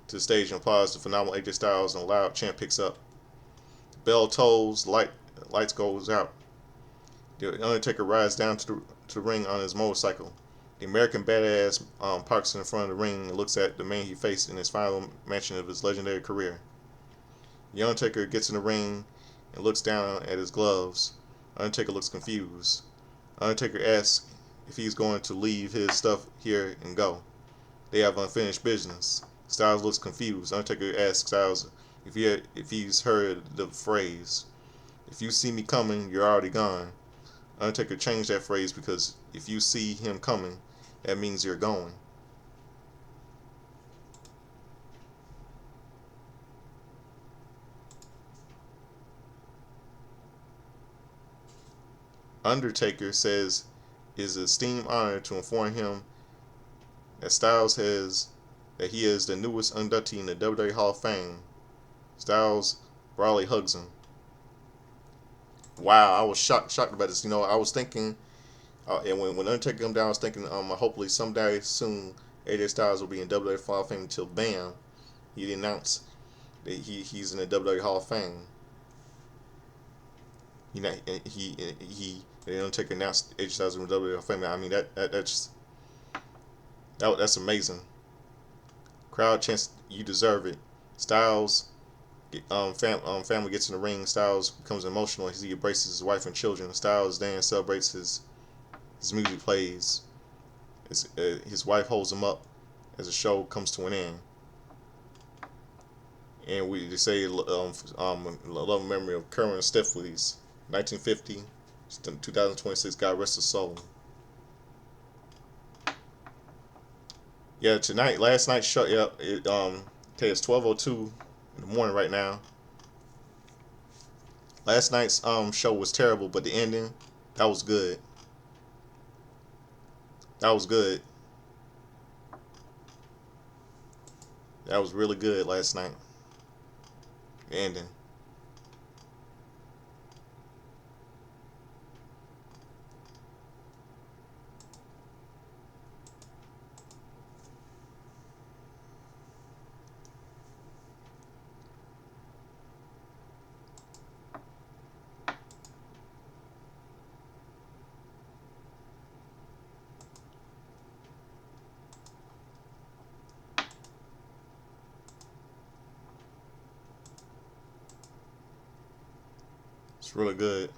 to the stage and applauds the phenomenal AJ Styles, and a loud chant picks up. The bell tolls, lights goes out. The Undertaker rides down to the ring on his motorcycle. The American Badass parks in front of the ring and looks at the man he faced in his final match of his legendary career. The Undertaker gets in the ring and looks down at his gloves. Undertaker looks confused. Undertaker asks if he's going to leave his stuff here and go. They have unfinished business. Styles looks confused. Undertaker asks Styles if he's heard the phrase, "If you see me coming, you're already gone." Undertaker changed that phrase because if you see him coming, that means you're going. Undertaker says it is an esteemed honor to inform him that he is the newest inductee in the WWE Hall of Fame. Styles broadly hugs him. Wow, I was shocked about this. I was thinking, and when Undertaker came down, I was thinking, hopefully someday soon, AJ Styles will be in WWE Hall of Fame. Until bam, he announced that he's in the WWE Hall of Fame. The Undertaker announced AJ Styles in the WWE Hall of Fame. I mean that's amazing. Crowd chants, "You deserve it." Styles, family gets in the ring. Styles becomes emotional as he embraces his wife and children. Styles then celebrates his music plays. His wife holds him up as the show comes to an end. And we say love and memory of Kerwin Steffley's 1950 to 2026. God rest his soul. Yeah, last night's show. Yeah, it's 12:02 in the morning right now. Last night's show was terrible, but the ending, that was good. That was good. That was really good last night. The ending. It's really good.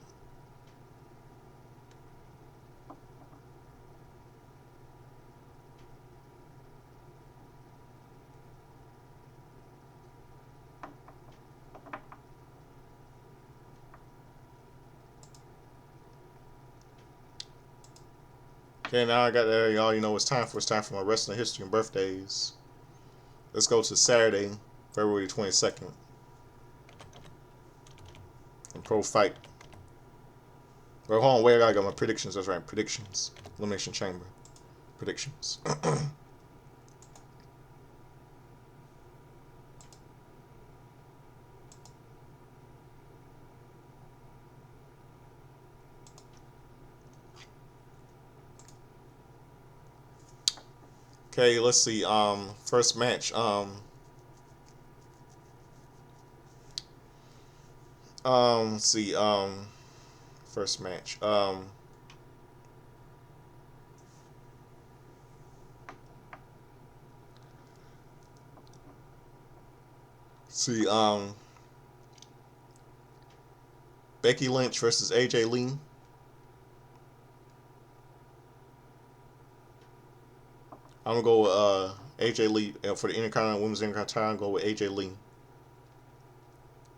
Okay, now I got y'all. It's time for my wrestling history and birthdays. Let's go to Saturday, February 22nd. In Pro Fight. Well, hold on, wait, I gotta get my predictions. That's right, predictions. Elimination Chamber. Predictions. Okay, let's see. First match. Let's see. First match. See. Becky Lynch versus AJ Lee. I'm gonna go with AJ Lee for the Intercontinental Women's Intercontinental title. I'm gonna go with AJ Lee.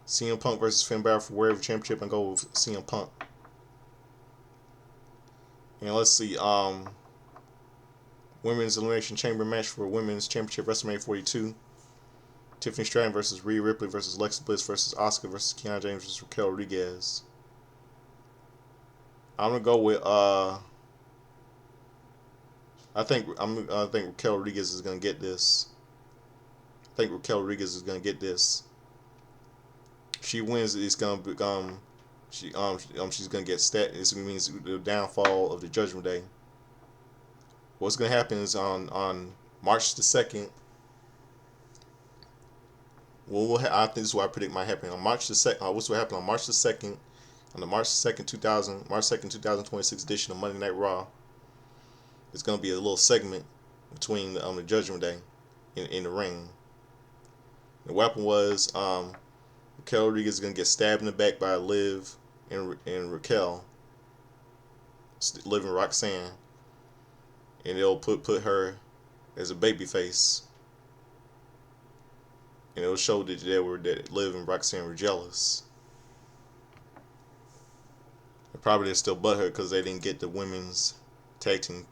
CM Punk versus Finn Balor for World Championship, and go with CM Punk. And let's see, Women's Elimination Chamber match for Women's Championship WrestleMania 42. Tiffany Stratton versus Rhea Ripley versus Alexa Bliss versus Asuka versus Kiana James versus Raquel Rodriguez. I'm gonna go with I think Raquel Rodriguez is gonna get this. she wins, it's gonna be she's gonna get stat. This means the downfall of the Judgment Day. What's gonna happen is on March the 2nd. I think this is what I predict might happen on March the 2nd. What's what happened on March the 2nd? On the March 2nd, 2026 edition of Monday Night Raw, it's gonna be a little segment between the Judgment Day in the ring. The weapon was Raquel Rodriguez is gonna get stabbed in the back by Liv and Raquel, Liv and Roxanne, and they'll put her as a baby face, and it'll show that Liv and Roxanne were jealous. And probably they're still butthurt because they didn't get the women's tag team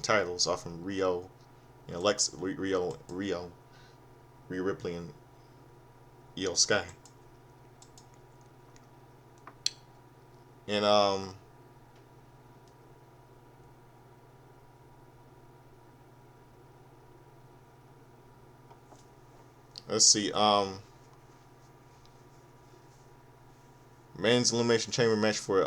titles off from Rio, Rhea Ripley and Io Sky. And let's see, men's elimination chamber match for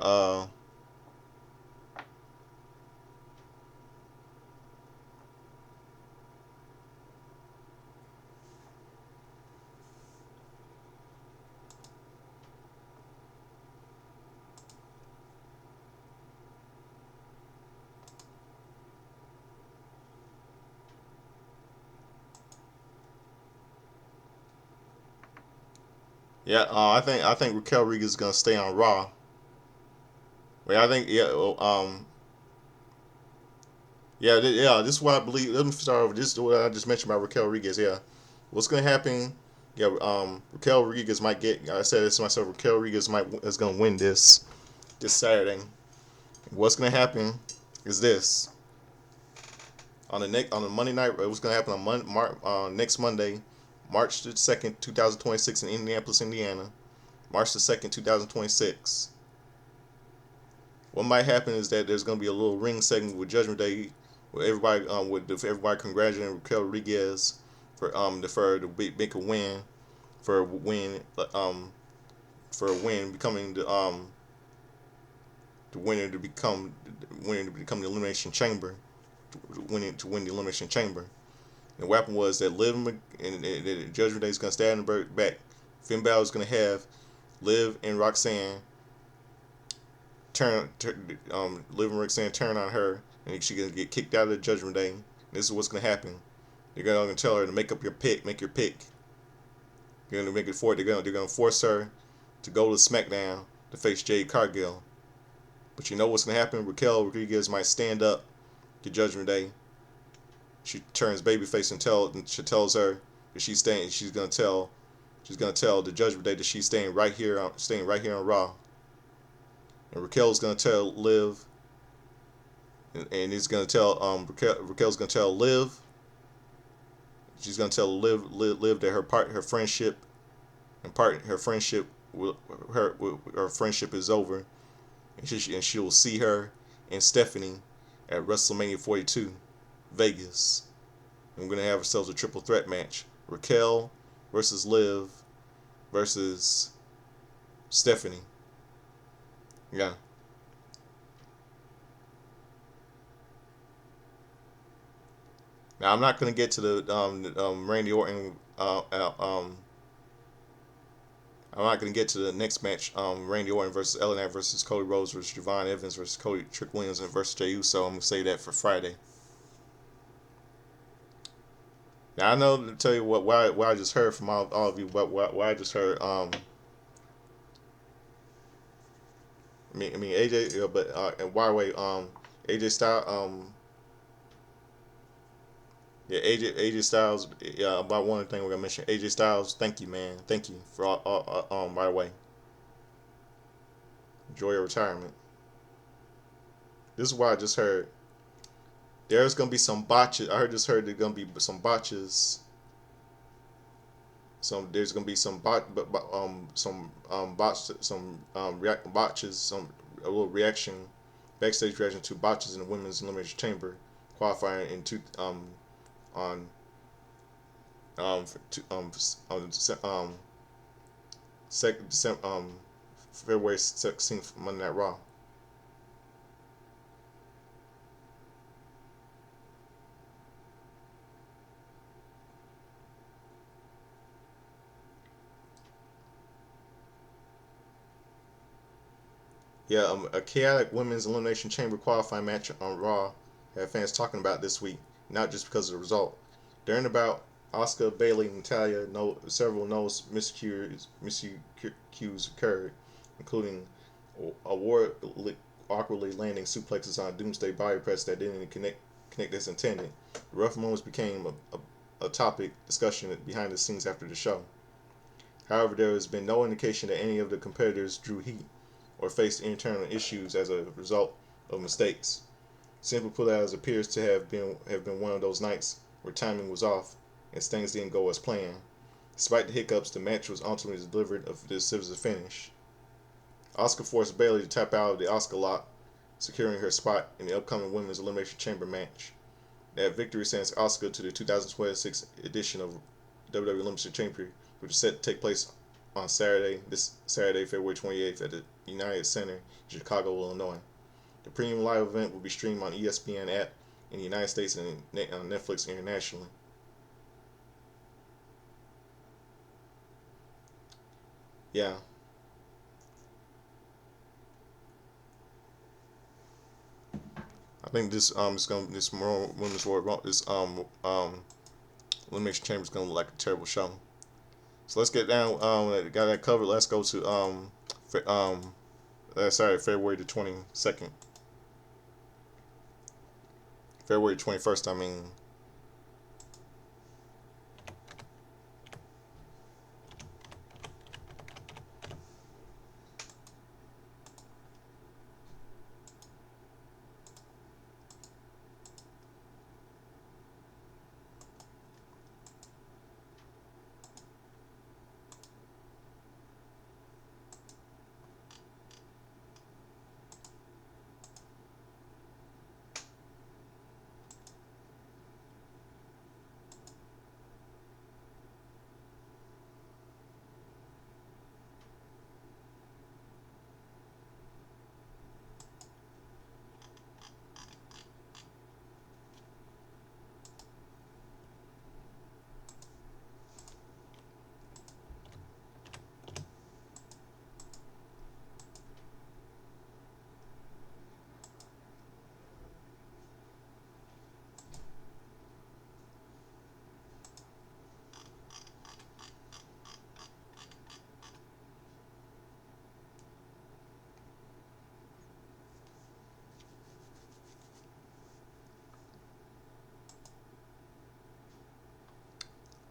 I think Raquel Rodriguez is gonna stay on Raw. Wait, I think this is what I believe. Let me start over. This is what I just mentioned about Raquel Rodriguez. Yeah, what's gonna happen? Yeah, Raquel Rodriguez might get. I said this to myself. Raquel Rodriguez is gonna win this Saturday. What's gonna happen is this on the Monday night. What's gonna happen on next Monday, March the 2nd, 2026 in Indianapolis, Indiana. March the 2nd, 2026. What might happen is that there's going to be a little ring segment with Judgment Day, where everybody congratulating Raquel Rodriguez for to make a win, for a win, becoming the winner to become the Elimination Chamber, to win the Elimination Chamber. And the weapon was that Liv and Judgment Day is going to stand in the back. Finn Balor is going to have Liv and Roxanne Liv and Roxanne turn on her, and she's gonna get kicked out of the Judgment Day. And this is what's gonna happen. They're gonna tell her to make your pick. They're gonna make it for it. They're gonna force her to go to SmackDown to face Jade Cargill. But you know what's gonna happen? Raquel Rodriguez might stand up to Judgment Day. She turns babyface and she tells her that she's staying. She's gonna tell the Judgment Day that she's staying right here on Raw. And Raquel's gonna tell Liv, and he's gonna tell Raquel's gonna tell Liv. She's gonna tell Liv that her friendship is over, and she will see her and Stephanie at WrestleMania 42, Vegas. And we're gonna have ourselves a triple threat match: Raquel versus Liv versus Stephanie. Yeah. Now I'm not gonna get to the Randy Orton. I'm not gonna get to the next match. Randy Orton versus LA versus Cody Rhodes versus Javon Evans versus Trick Williams and versus Jey Uso. I'm gonna say that for Friday. Now I know to tell you why I just heard from all of you. Why I just heard I mean AJ, but and by the way, AJ Styles, AJ Styles, yeah. About one thing we're gonna mention, AJ Styles. Thank you, man. Thank you for all by the way. Enjoy your retirement. This is what I just heard. There's gonna be some botches. Heard there's gonna be some botches. There's gonna be some botches, a little reaction, backstage reaction to botches in the women's elimination chamber qualifying in February 16th Monday Night Raw. Yeah, a chaotic women's elimination chamber qualifying match on Raw had fans talking about this week, not just because of the result. During the bout, Asuka, Bayley, and Natalia several nose miscues occurred, including awkwardly landing suplexes on Doomsday body press that didn't connect as intended. The rough moments became a topic discussion behind the scenes after the show. However, there has been no indication that any of the competitors drew heat or faced internal issues as a result of mistakes. Simply put, as appears to have been one of those nights where timing was off and things didn't go as planned. Despite the hiccups, the match was ultimately delivered of this as a finish. Asuka forced Bayley to tap out of the Asuka lock, securing her spot in the upcoming Women's Elimination Chamber match. That victory sends Asuka to the 2026 edition of WWE Elimination Chamber, which is set to take place on this Saturday, February 28th at the United Center in Chicago, Illinois. The premium live event will be streamed on ESPN app in the United States and on Netflix internationally. Yeah. I think this Women's World Elimination Chamber is gonna look like a terrible show. So let's get down. Got that covered. Let's go to February the 22nd. February 21st. I mean.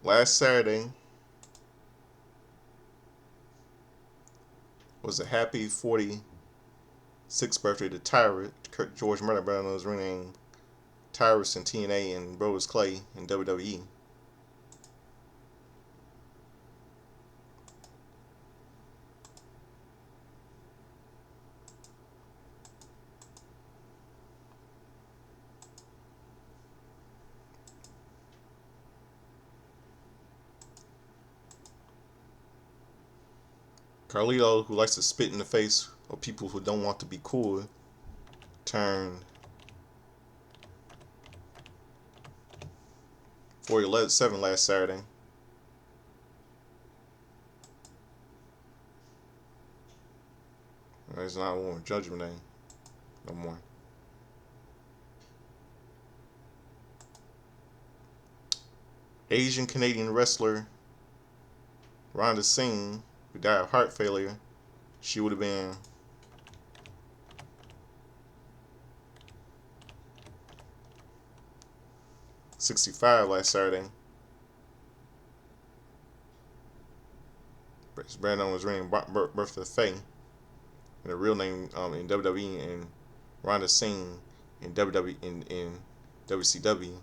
Last Saturday was a happy 46th birthday to Tyrus. George Murder Brown was renamed Tyrus in TNA and Brodus Clay in WWE. Carlito, who likes to spit in the face of people who don't want to be cool, turned 47 last Saturday. It's not a Judgment Day no more. Asian Canadian wrestler Rhonda Singh, who died of heart failure. She would have been 65 last Saturday. Brandon was reading Bertha Faye, and her real name in WWE, and Rhonda Singh in WWE in WCW.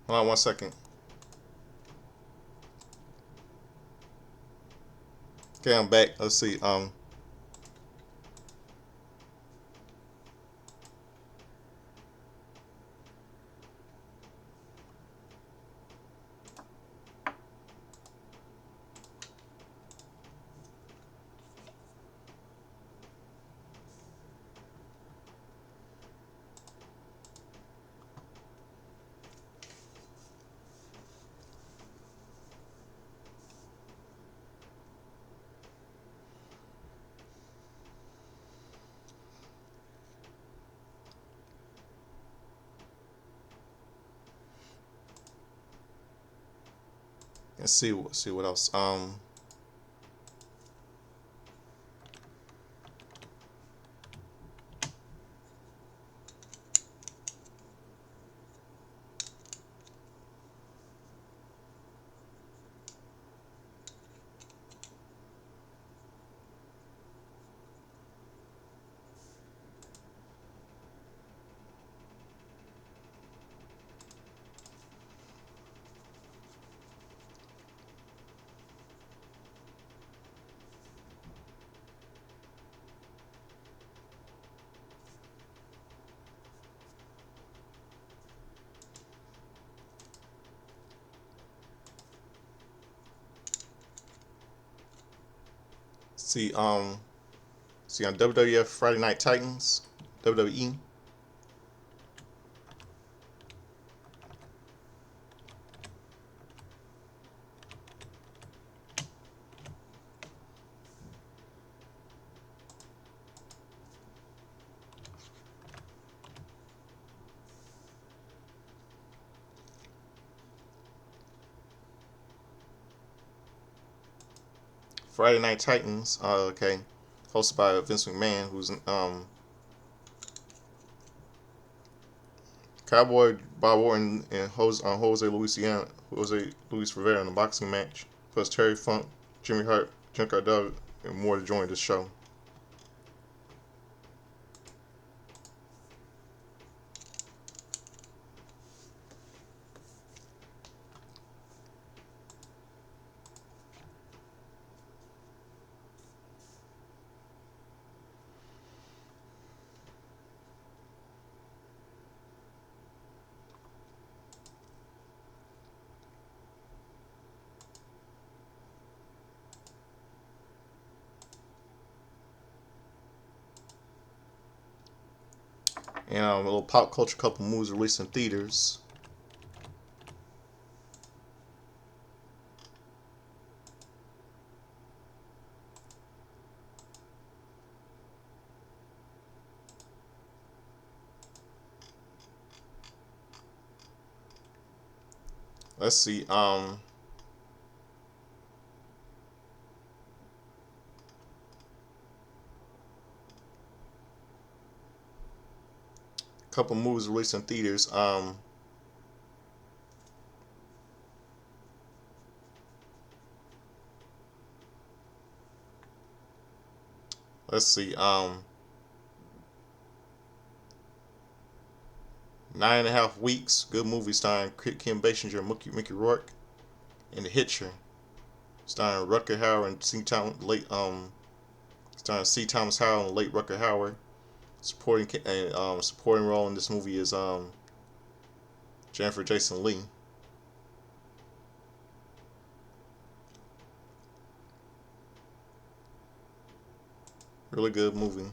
Hold on 1 second. Okay, I'm back. Let's see. Let's see what else. See see on WWF Friday Night Titans, WWE. Friday Night Titans. Okay, hosted by Vince McMahon, who's Cowboy Bob Orton and Jose Luis Rivera in a boxing match. Plus Terry Funk, Jimmy Hart, Jim Cardello, and more to join the show. And a little pop culture couple movies released in theaters. Let's see. Couple movies released in theaters. Let's see. 9.5 Weeks. Good movie starring Kim Basinger and Mickey Rourke. And The Hitcher, starring Rutger Hauer and starring C. Thomas Howell and late Rutger Hauer. Supporting role in this movie is Jennifer Jason Leigh. Really good movie.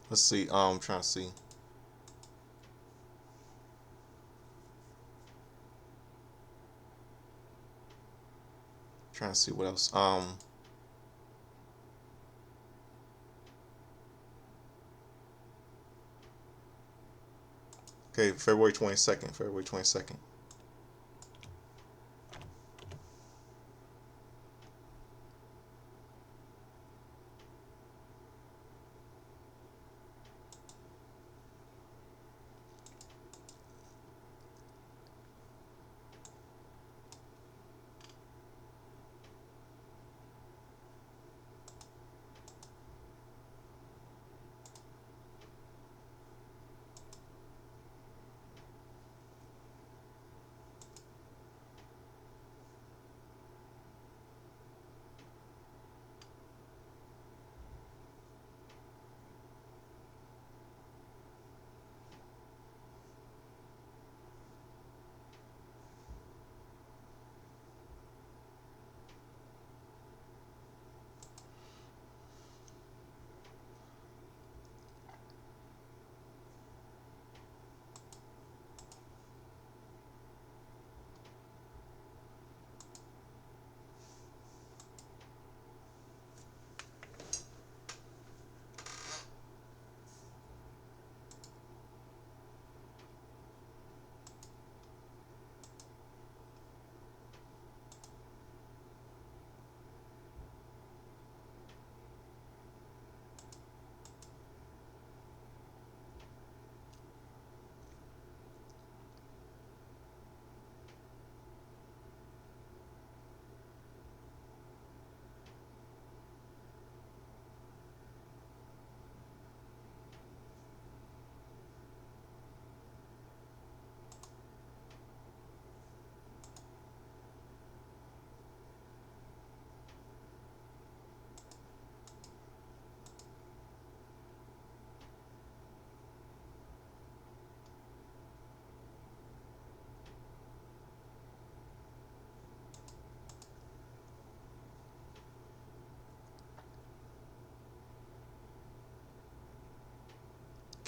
Let's see. Trying to see. Trying to see what else. Okay, February 22nd. February 22nd.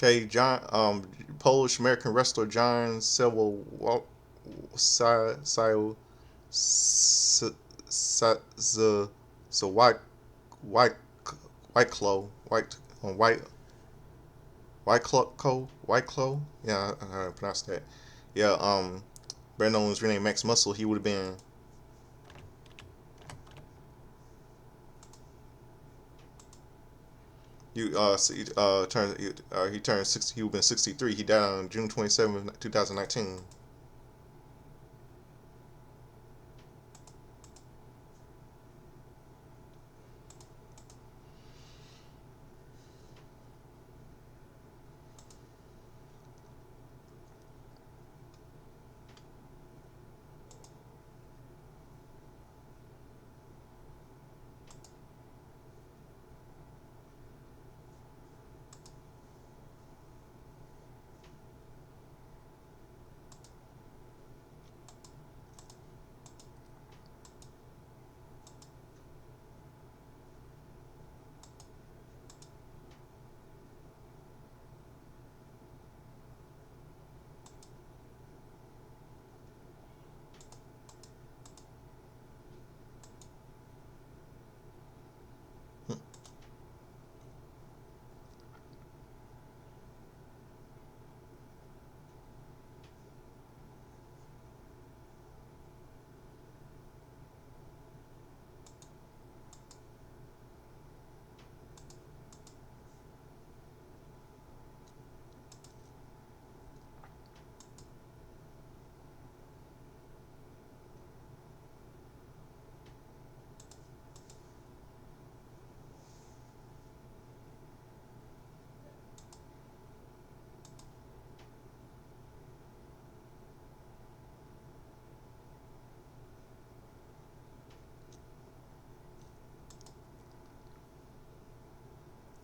Okay, John. Polish American wrestler John Sewell Sile so white white clo white white clo. Yeah, I how to pronounce that. Yeah. Brandon was renamed Max Muscle. He would have been. You turned he turned 60. He would have been 63. He died on June 27th, 2019.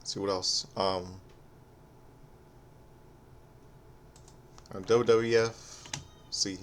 Let's see what else. WWF. See.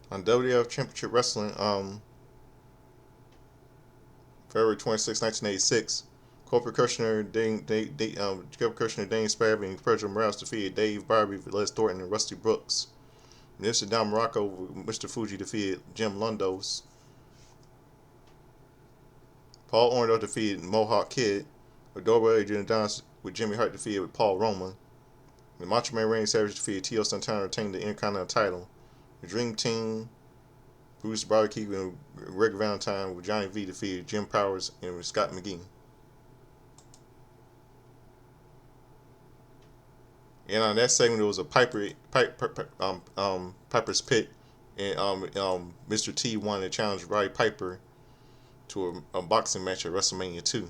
On WWF Championship Wrestling, February 26, 1986, co-percussioner Dane Spivey and Pedro Morales defeated Dave Barbie, Les Thornton, and Rusty Brooks. Mr. Don Morocco, Mr. Fuji defeated Jim Lundos. Paul Orndorff defeated Mohawk Kid. Adorable Adrian Adonis with Jimmy Hart defeated with Paul Roman. The Macho Man Randy Savage defeated Tio Santana, retained the Intercontinental title. The Dream Team, Bruce Barbecue and Rick Valentine with Johnny V defeated Jim Powers and Scott McGee. And on that segment, there was a Piper's Pit, and Mr. T wanted to challenge Roddy Piper to a boxing match at WrestleMania 2.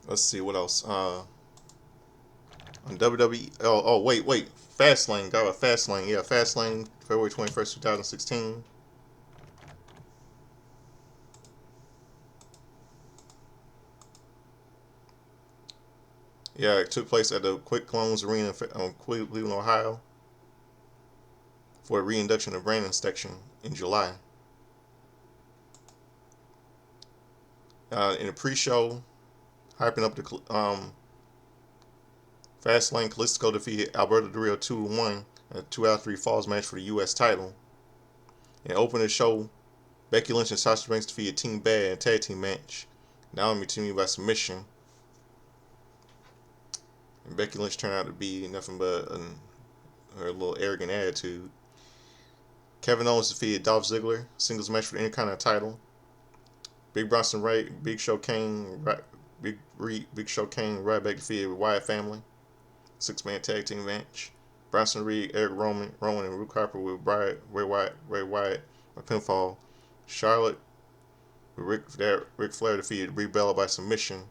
Let's see what else. On WWE. Wait. Fastlane. Got a Fastlane. Yeah, Fastlane. February 21st, 2016. Yeah, it took place at the Quick Loans Arena in Cleveland, Ohio, for a reinduction of Brandon section in July. In the pre-show, hyping up the Fastlane, Kalisto defeated Alberto Del Rio 2-1 in a 2 out of 3 falls match for the U.S. title. And opening the show, Becky Lynch and Sasha Banks defeated Team Bad in a tag team match. Naomi teaming by submission. And Becky Lynch turned out to be nothing but her little arrogant attitude. Kevin Owens defeated Dolph Ziggler, singles match for the Intercontinental title. Big Bronson Wright, Big Show Kane, Ryback defeated Wyatt family. 6-man tag team match. Bronson Reed, Eric Rowan, and Luke Harper with Ray Wyatt by pinfall. Charlotte with Ric Flair defeated Brie Bella by submission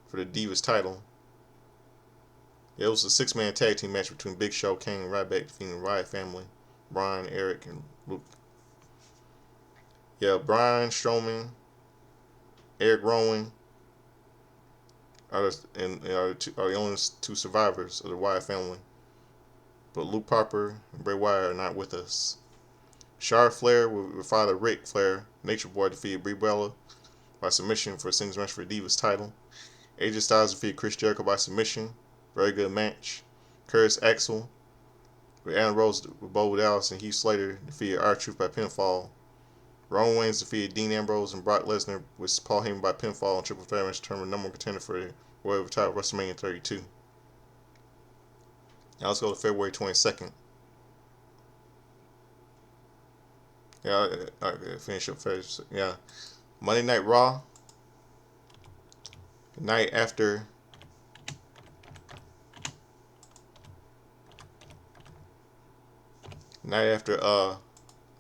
for the Divas title. Yeah, it was a 6-man tag team match between Big Show, Kane, and Ryback defeating the Wyatt family. Brian, Eric, and Luke. Yeah, Brian Strowman, Eric Rowan are the only 2 survivors of the Wyatt family. But Luke Harper and Bray Wyatt are not with us. Charlotte Flair with father Ric Flair, Nature Boy, defeated Brie Bella by submission for a singles match for the Divas title. AJ Styles defeated Chris Jericho by submission. Very good match. Curtis Axel with Aaron Rose with Bo Dallas and Heath Slater defeated R-Truth by pinfall. Roman Reigns defeated Dean Ambrose and Brock Lesnar with Paul Heyman by pinfall and triple threat match determined number 1 contender for the World title WrestleMania 32. Now let's go to February 22nd. Yeah, I finish up first. Yeah, Monday Night Raw. The night after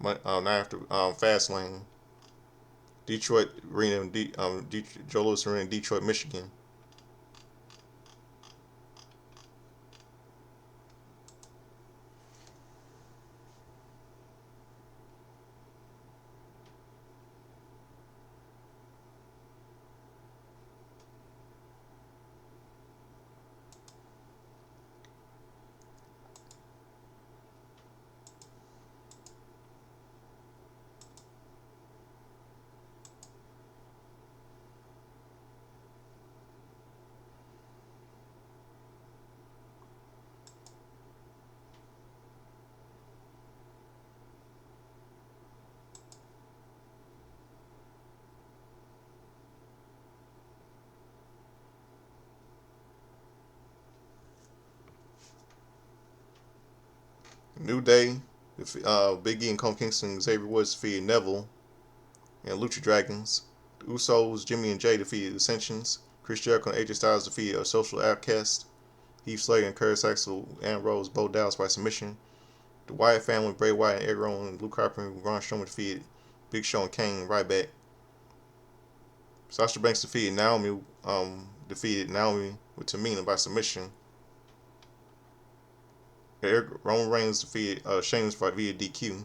Fastlane, Detroit Arena, Joe Louis Arena in Detroit, Michigan. New Day, Big E and Kofi Kingston, Xavier Woods defeated Neville and Lucha Dragons. The Usos, Jimmy and Jay defeated Ascensions. Chris Jericho and AJ Styles defeated a Social Outcast. Heath Slater and Curtis Axel and Rose both Dallas by submission. The Wyatt family, Bray Wyatt and Edge and Luke Harper and Braun Strowman defeated Big Show and Kane and Ryback. Sasha Banks defeated Naomi with Tamina by submission. Roman Reigns defeated Sheamus via DQ.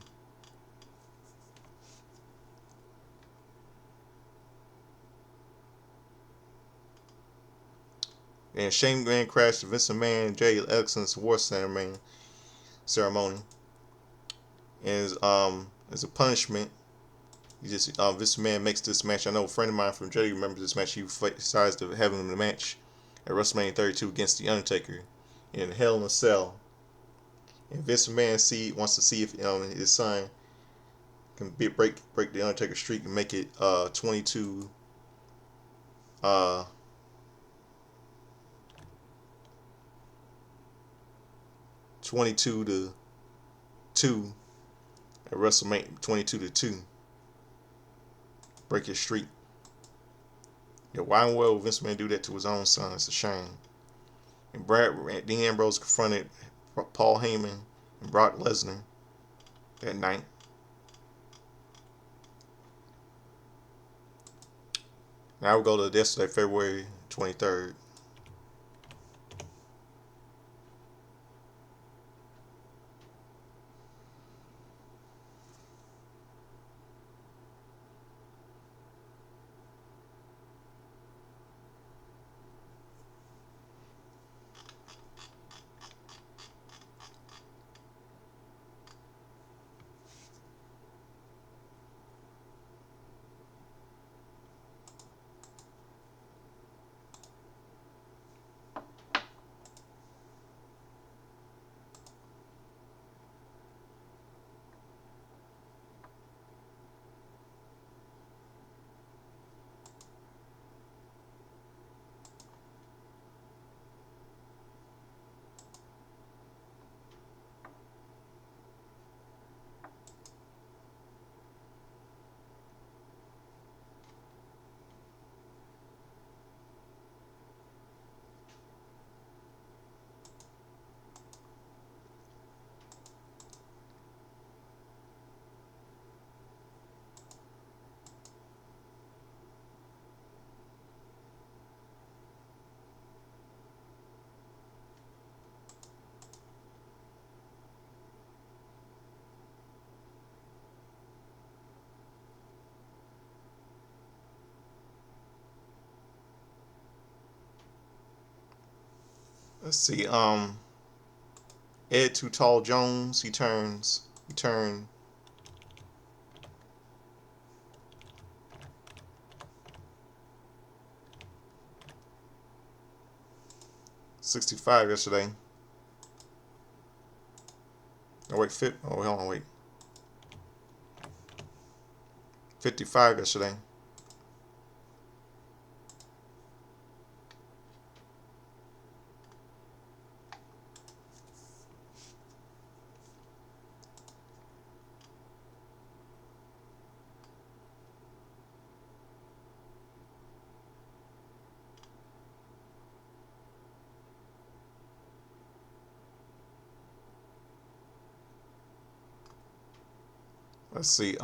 And Shane McMahon crashed Vince McMahon and Jay Alexander's war ceremony. And as a punishment, Vince McMahon makes this match. I know a friend of mine from Jersey remembers this match. He decides to have him in the match at WrestleMania 32 against The Undertaker in Hell in a Cell. And Vince McMahon wants to see if his son can break the Undertaker streak and make it 22 to 2 at WrestleMania. 22 to 2. Break his streak. Yeah, why in the world would Vince McMahon do that to his own son? It's a shame. And Dean Ambrose confronted Paul Heyman and Brock Lesnar that night. Now we go to yesterday, February 23rd. Let's see. Ed Too Tall Jones. He turned 65 yesterday. Hold on, wait. 55 yesterday. Let's see.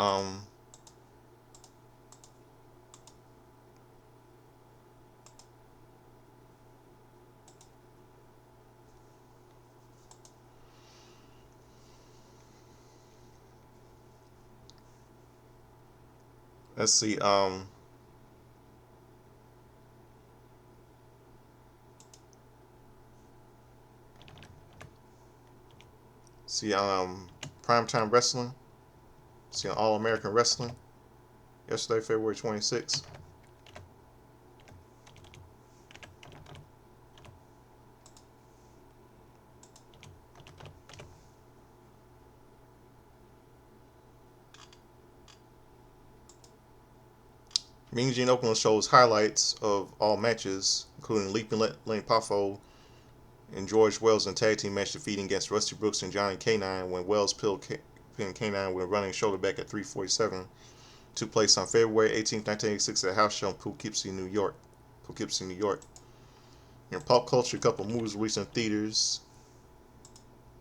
Let's see. See. Primetime Wrestling. See on All American Wrestling. Yesterday, February 26th. Mean Gene Oakland shows highlights of all matches, including Leaping Lane Poffo and George Wells in a tag team match, defeating against Rusty Brooks and Johnny K9 when Wells pinned K9 with a running shoulder back at 347. Took place on February 18, 1986 at a house show in Poughkeepsie, New York. Poughkeepsie, New York. In pop culture, a couple movies released in theaters.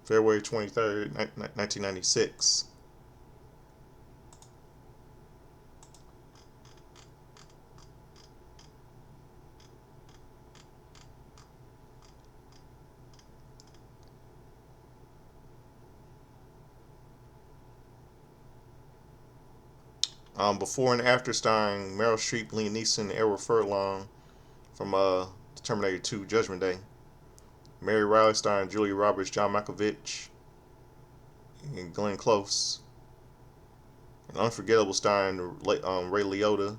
February 23rd, 1996. Before and After, starring Meryl Streep, Liam Neeson, and Edward Furlong from Terminator 2 Judgment Day. Mary Riley, starring Julia Roberts, John Malkovich, and Glenn Close. And Unforgettable, starring Ray Liotta.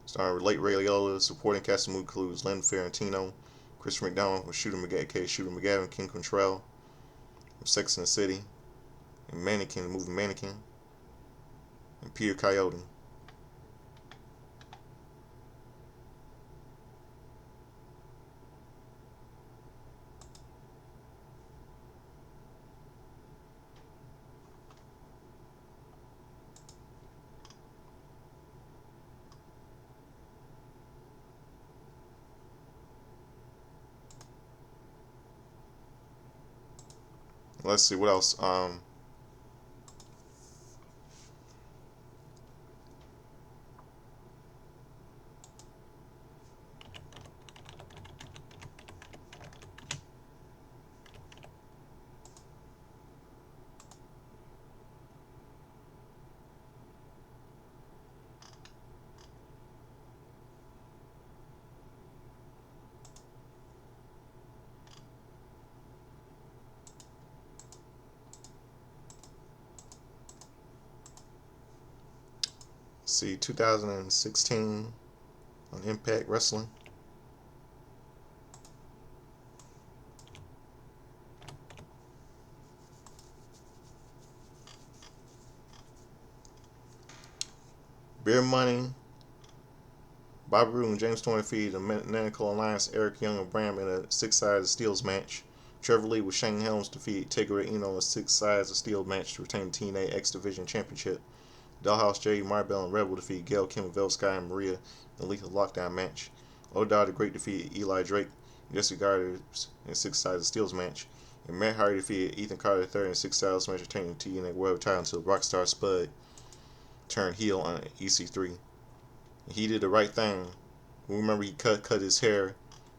Starring late Ray Liotta. Supporting cast of movie includes Lynn Ferrantino, Christopher McDonald with Shooter McGavin, King Contrell from Sex and the City, and Mannequin, the movie Mannequin, and Peter Coyote. Let's see what else. See 2016 on Impact Wrestling. Beer Money, Bobby Roode and James Storm defeated the Manical Alliance, Eric Young and Bram in a 6-sided steels match. Trevor Lee with Shane Helms defeated Taker Eno in a 6 sides of steel match to retain the TNA X Division Championship. Dollhouse J, Marbell, and Rebel defeated Gail Kim, Vel Sky, and Maria in a lethal lockdown match. O'Dowd the Great defeated Eli Drake and Jesse Gardner in a 6 sides of steels match. And Matt Hardy defeated Ethan Carter III in a 6 sides match, retaining the TNA World title until Rockstar Spud turned heel on EC3. And he did the right thing. Remember, he cut his hair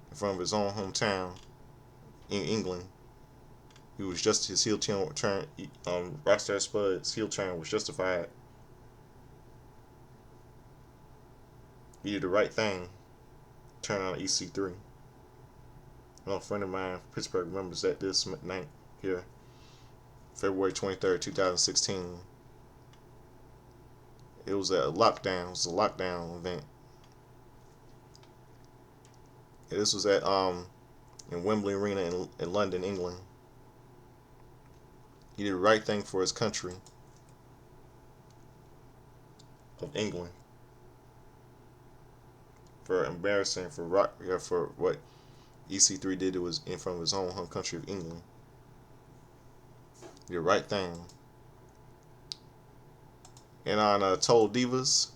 in front of his own hometown in England. He was just his heel turn. Rockstar Spud's heel turn was justified. He did the right thing. Turn on EC3. A friend of mine from Pittsburgh remembers that this night here, February 23rd, 2016. It was a lockdown. It was a lockdown event. And this was at in Wembley Arena in London, England. He did the right thing for his country of England. For embarrassing for what EC3 did, it was in front of his own home country of England. He did the right thing. And on Total Divas,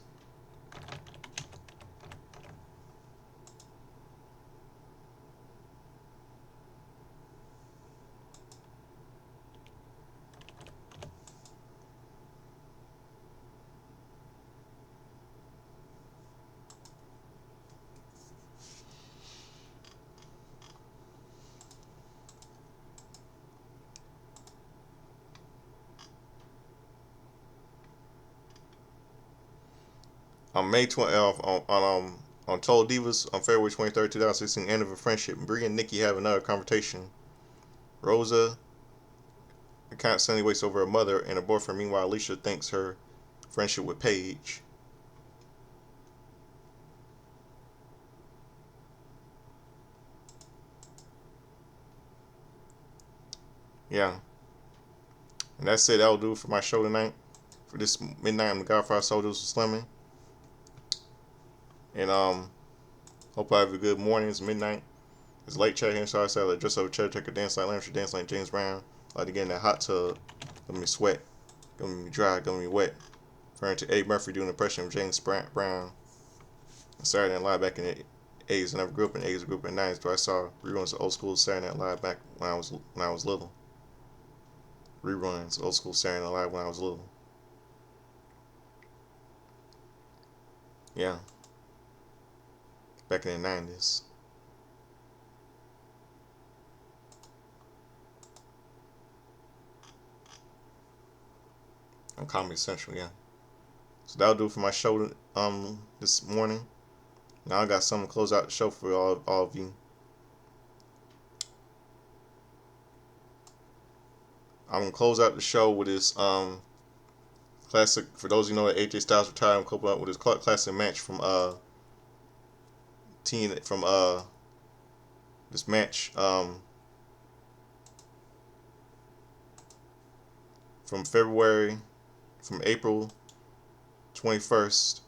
on May 20th, on Total Divas on February 23rd, 2016, end of a friendship. Brie and Nikki have another confrontation. Rosa constantly waits over her mother and her boyfriend. Meanwhile, Alicia thinks her friendship with Paige. Yeah. And that's it. That'll do it for my show tonight. For this midnight, I'm the Godfather Soldiers with Slimming. And hope I have a good morning. It's midnight. It's late check here, so I said, like, dress up a chair, take a dance like Lamb, dance like James Brown. Like to get in that hot tub, gonna be sweat, gonna be dry, gonna be wet. Referring to Eddie Murphy doing an impression of James Brown. Saturday Night Live back in the 80s. I never grew up in the 80s, I grew up in the 90s, but I saw reruns of old school Saturday Night Live back when I was little. Reruns of old school Saturday Night Live when I was little. Yeah. Back in the 90s. On Comedy Central, yeah. So that'll do it for my show this morning. Now I got something to close out the show for all of you. I'm gonna close out the show with this classic. For those of you know that AJ Styles retired, I'm closing out with his classic match from this match from April 21st.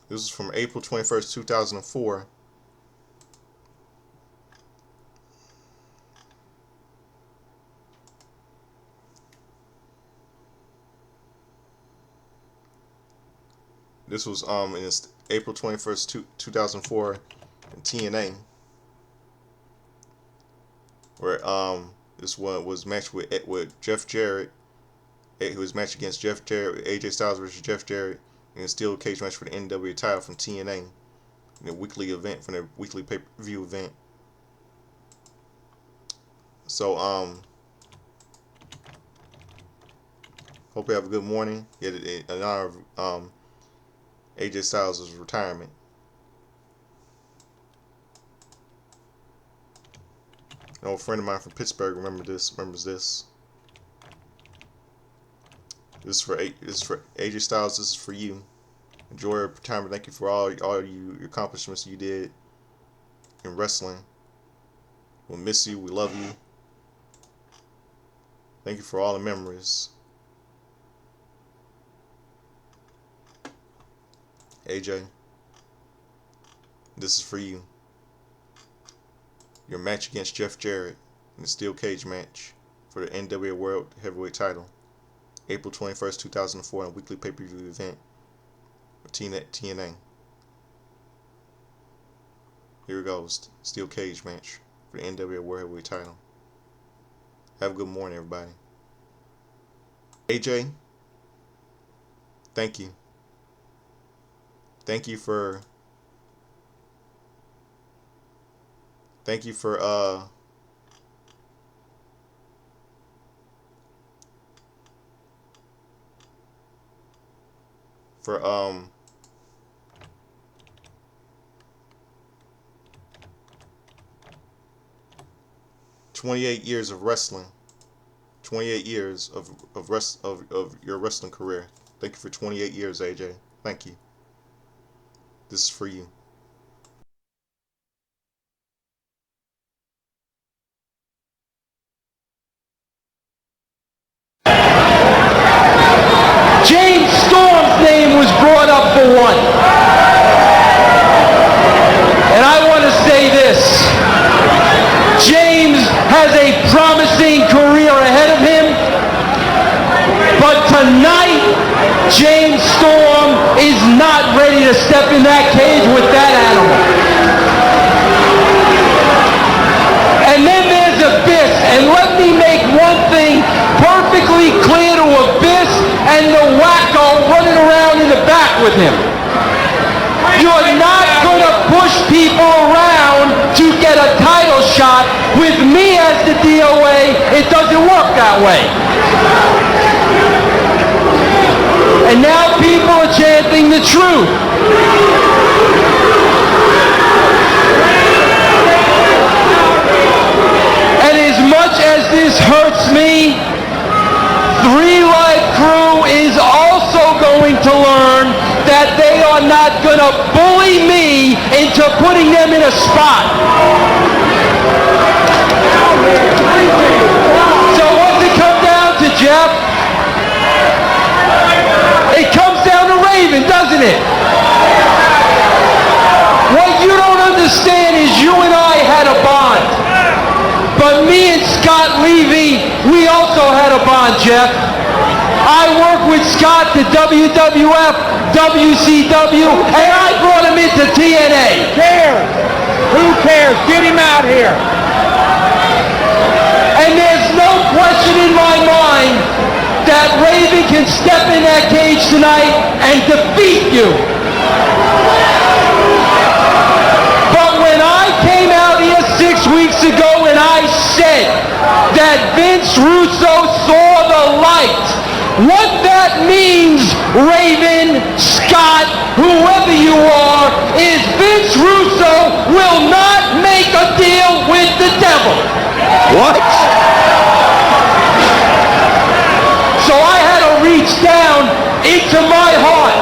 This is from April 21st, 2004. This was in April 21st, 2004 in TNA, where this one was matched with Jeff Jarrett. It was matched against Jeff Jarrett, AJ Styles versus Jeff Jarrett, in a steel cage match for the NWA title from TNA, in a weekly event, from their weekly pay-per-view event. So hope you have a good morning. In honor of AJ Styles' retirement. An old friend of mine from Pittsburgh remembers this. This is for AJ Styles. This is for you. Enjoy your retirement. Thank you for all your accomplishments you did in wrestling. We'll miss you. We love you. Thank you for all the memories. AJ, this is for you. Your match against Jeff Jarrett in the steel cage match for the NWA World Heavyweight title. April 21st, 2004, in a weekly pay-per-view event for TNA. Here it goes. Steel cage match for the NWA World Heavyweight title. Have a good morning, everybody. AJ, thank you. Thank you for 28 years of wrestling. 28 years of your wrestling career. Thank you for 28 years, AJ. Thank you. This is for you. James Storm's name was brought up for one. And I want to say this. James has a promising career ahead of him. But tonight, James Storm is not ready to step in that cage with that animal. And then there's Abyss. And let me make one thing perfectly clear to Abyss and the wacko running around in the back with him. You're not going to push people around to get a title shot. With me as the DOA, it doesn't work that way. And now people are chanting the truth. And as much as this hurts me, 3 Live Crew is also going to learn that they are not going to bully me into putting them in a spot. So what's it come down to, Jeff? It comes down to ratings. on, Jeff. I work with Scott, the WWF, WCW, and I brought him into TNA. Who cares? Who cares? Get him out here. And there's no question in my mind that Raven can step in that cage tonight and defeat you. But when I came out here 6 weeks ago and I said that Vince Russo saw the light, what that means, Raven, Scott, whoever you are, is Vince Russo will not make a deal with the devil. What? So I had to reach down into my heart,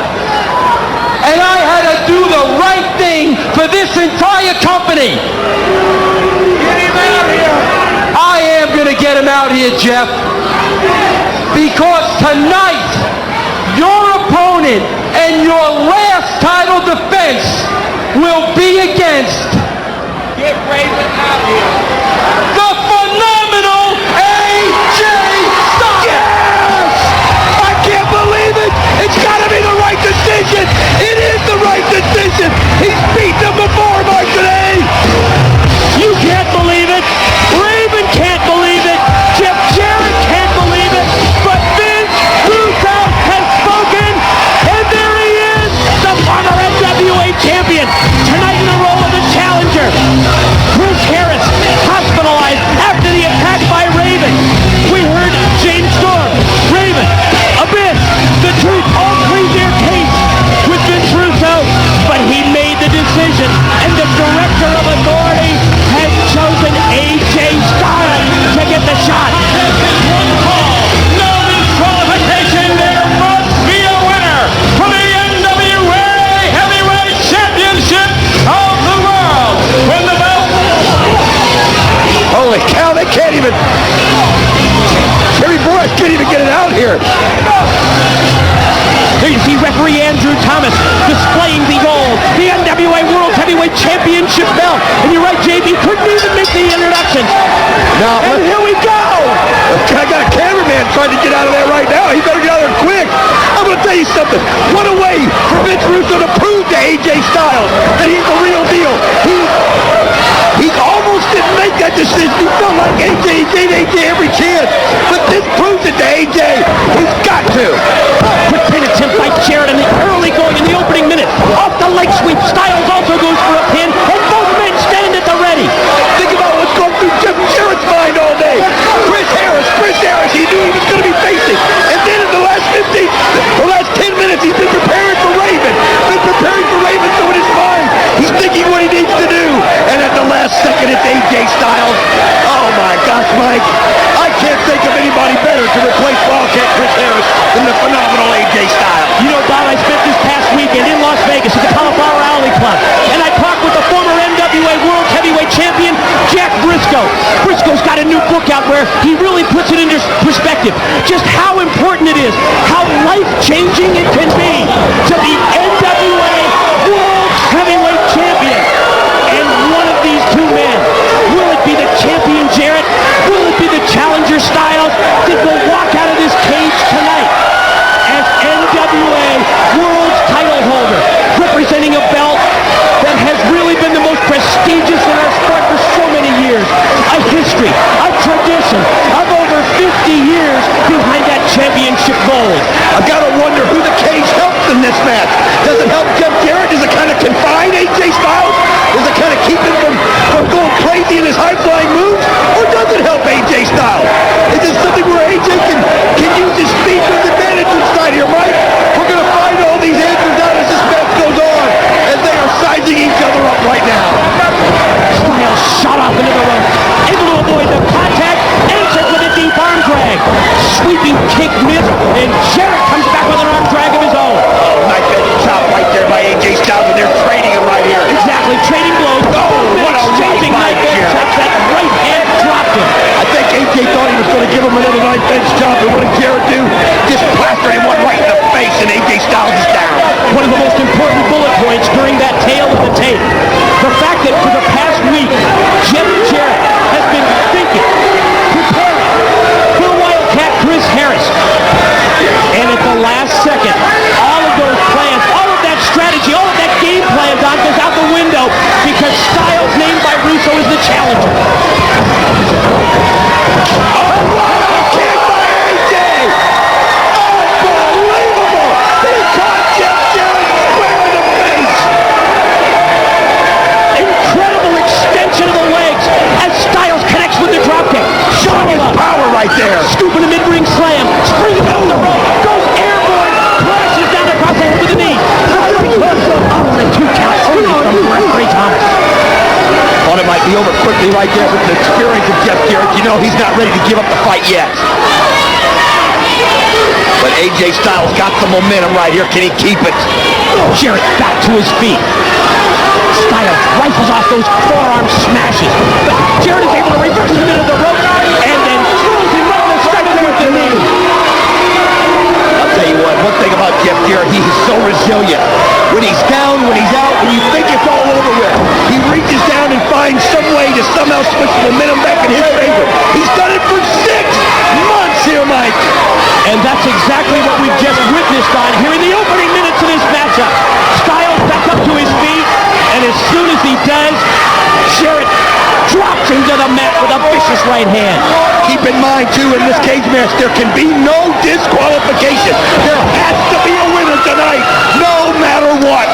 and I had to do the right thing for this entire company. Get him out here. I am going to get him out here, Jeff, because tonight your opponent and your last title defense will be against Get Raven out here. the phenomenal AJ Styles. Yes! I can't believe it. It's got to be the right decision. It is the right decision. He's beat them before, Mike, today. You can't believe it. Raven can't believe it. Jeff Jarrett can't believe it. But Vince Russo has spoken, and there he is, the former NWA champion. Tonight in the role of the challenger. Chris Harris hospitalized after the attack by Raven. We heard James Storm, Raven, Abyss, The Truth, all plead their case with Vince Russo, but he made the decision, and the director of authority has chosen AJ Styles to get the shot. One fall, no disqualification. There must be a winner for the NWA Heavyweight Championship of the world. When the bell. Holy cow, they can't even. Terry Boras can't even get it out here. There you see referee Andrew Thomas displaying the gold, the NWA World Heavyweight Championship belt. And you're right, JB couldn't even make the introduction. Now, and here we go. I got a cameraman trying to get out of there right now. He better get out of there quick. I'm going to tell you something. What a way for Vince Russo to prove to AJ Styles that he's the real deal. He almost didn't make that decision. He felt like AJ, he gave AJ every chance. But this proves it to AJ. He's got to. Quick pin attempt by Jarrett in the early going in the opening minute. Off the leg sweep. Styles also goes for a pin. And both men stand at the ready. Think about what's going through Jeff Jarrett's mind all day. Chris Harris, he knew he was going to be facing. And then in the last 10 minutes, he's been preparing for Raven. So in his mind, he's thinking what he needs to do. And at the last second, it's AJ Styles. Oh my gosh, Mike. I can't think of anybody better to replace Wildcat Chris Harris than the phenomenal AJ Styles. You know, Bob, I spent this past weekend in Las Vegas at the Cauliflower Alley Club. And I talked with the former NWA World Heavyweight Champion, Jack Briscoe. Briscoe's got a new book out where he really puts it into perspective. Just how important it is, how life-changing it can be to be NWA World Heavyweight Champion. And one of these two men, will it be the champion Jarrett? Will it be the challenger Styles that will walk out of this cage tonight as NWA World title holder, representing a belt that has really been the most prestigious in our sport for so many years? A history, a tradition of over 50 years behind that championship gold. I've got to wonder who the cage helps in this match. Does it help Jeff Jarrett? Does it kind of confine AJ Styles? Does it kind of keep him from going crazy in his high-flying moves? Or does it help AJ Styles? Is it something where AJ can use his speed to his advantage inside here, Mike? We're going to find all these answers out as this match goes on, as they are sizing each other up right now. Styles shot off into the ropes, able to avoid the contact, answered with a deep arm drag. Sweeping kick missed, and Jarrett comes back with an arm drag of his own. Oh, nice chop right there by AJ Styles, and they're trading him right here. Exactly, trading blows. Oh, what a exchanging right chops. That right hand dropped him. I think AJ thought he was going to give him another knife edge chop, and what did Jarrett do? Just plastered him one right in the face, and AJ Styles is down. One of the most important bullet points during that tale of the tape. The fact that for the past week, Jeff Jarrett has been thinking, preparing for Wildcat Chris Harris. slam, springs off the rope, goes airborne, crashes down across the head with the knee. Oh, the 2 count only from referee Thomas. Thought it might be over quickly right there with the experience of Jeff Jarrett. You know he's not ready to give up the fight yet. But AJ Styles got the momentum right here. Can he keep it? Jarrett back to his feet. Styles rifles off those forearm smashes. But Jarrett is able to reverse him into the rope and then throws him right in the center with the knee. I'll tell you what, one thing about Jeff Jarrett, he is so resilient. When he's down, when he's out, when you think it's all over with, he reaches down and finds some way to somehow switch the momentum back in his favor. He's done it for 6 months here, Mike. And that's exactly what we've just witnessed on here in the opening minutes of this matchup. Styles back up to his feet, and as soon as he does, Jarrett drops him to the mat with a vicious right hand. Keep in mind, too, in this cage match, there can be no disqualification. There has to be a winner tonight, no matter what.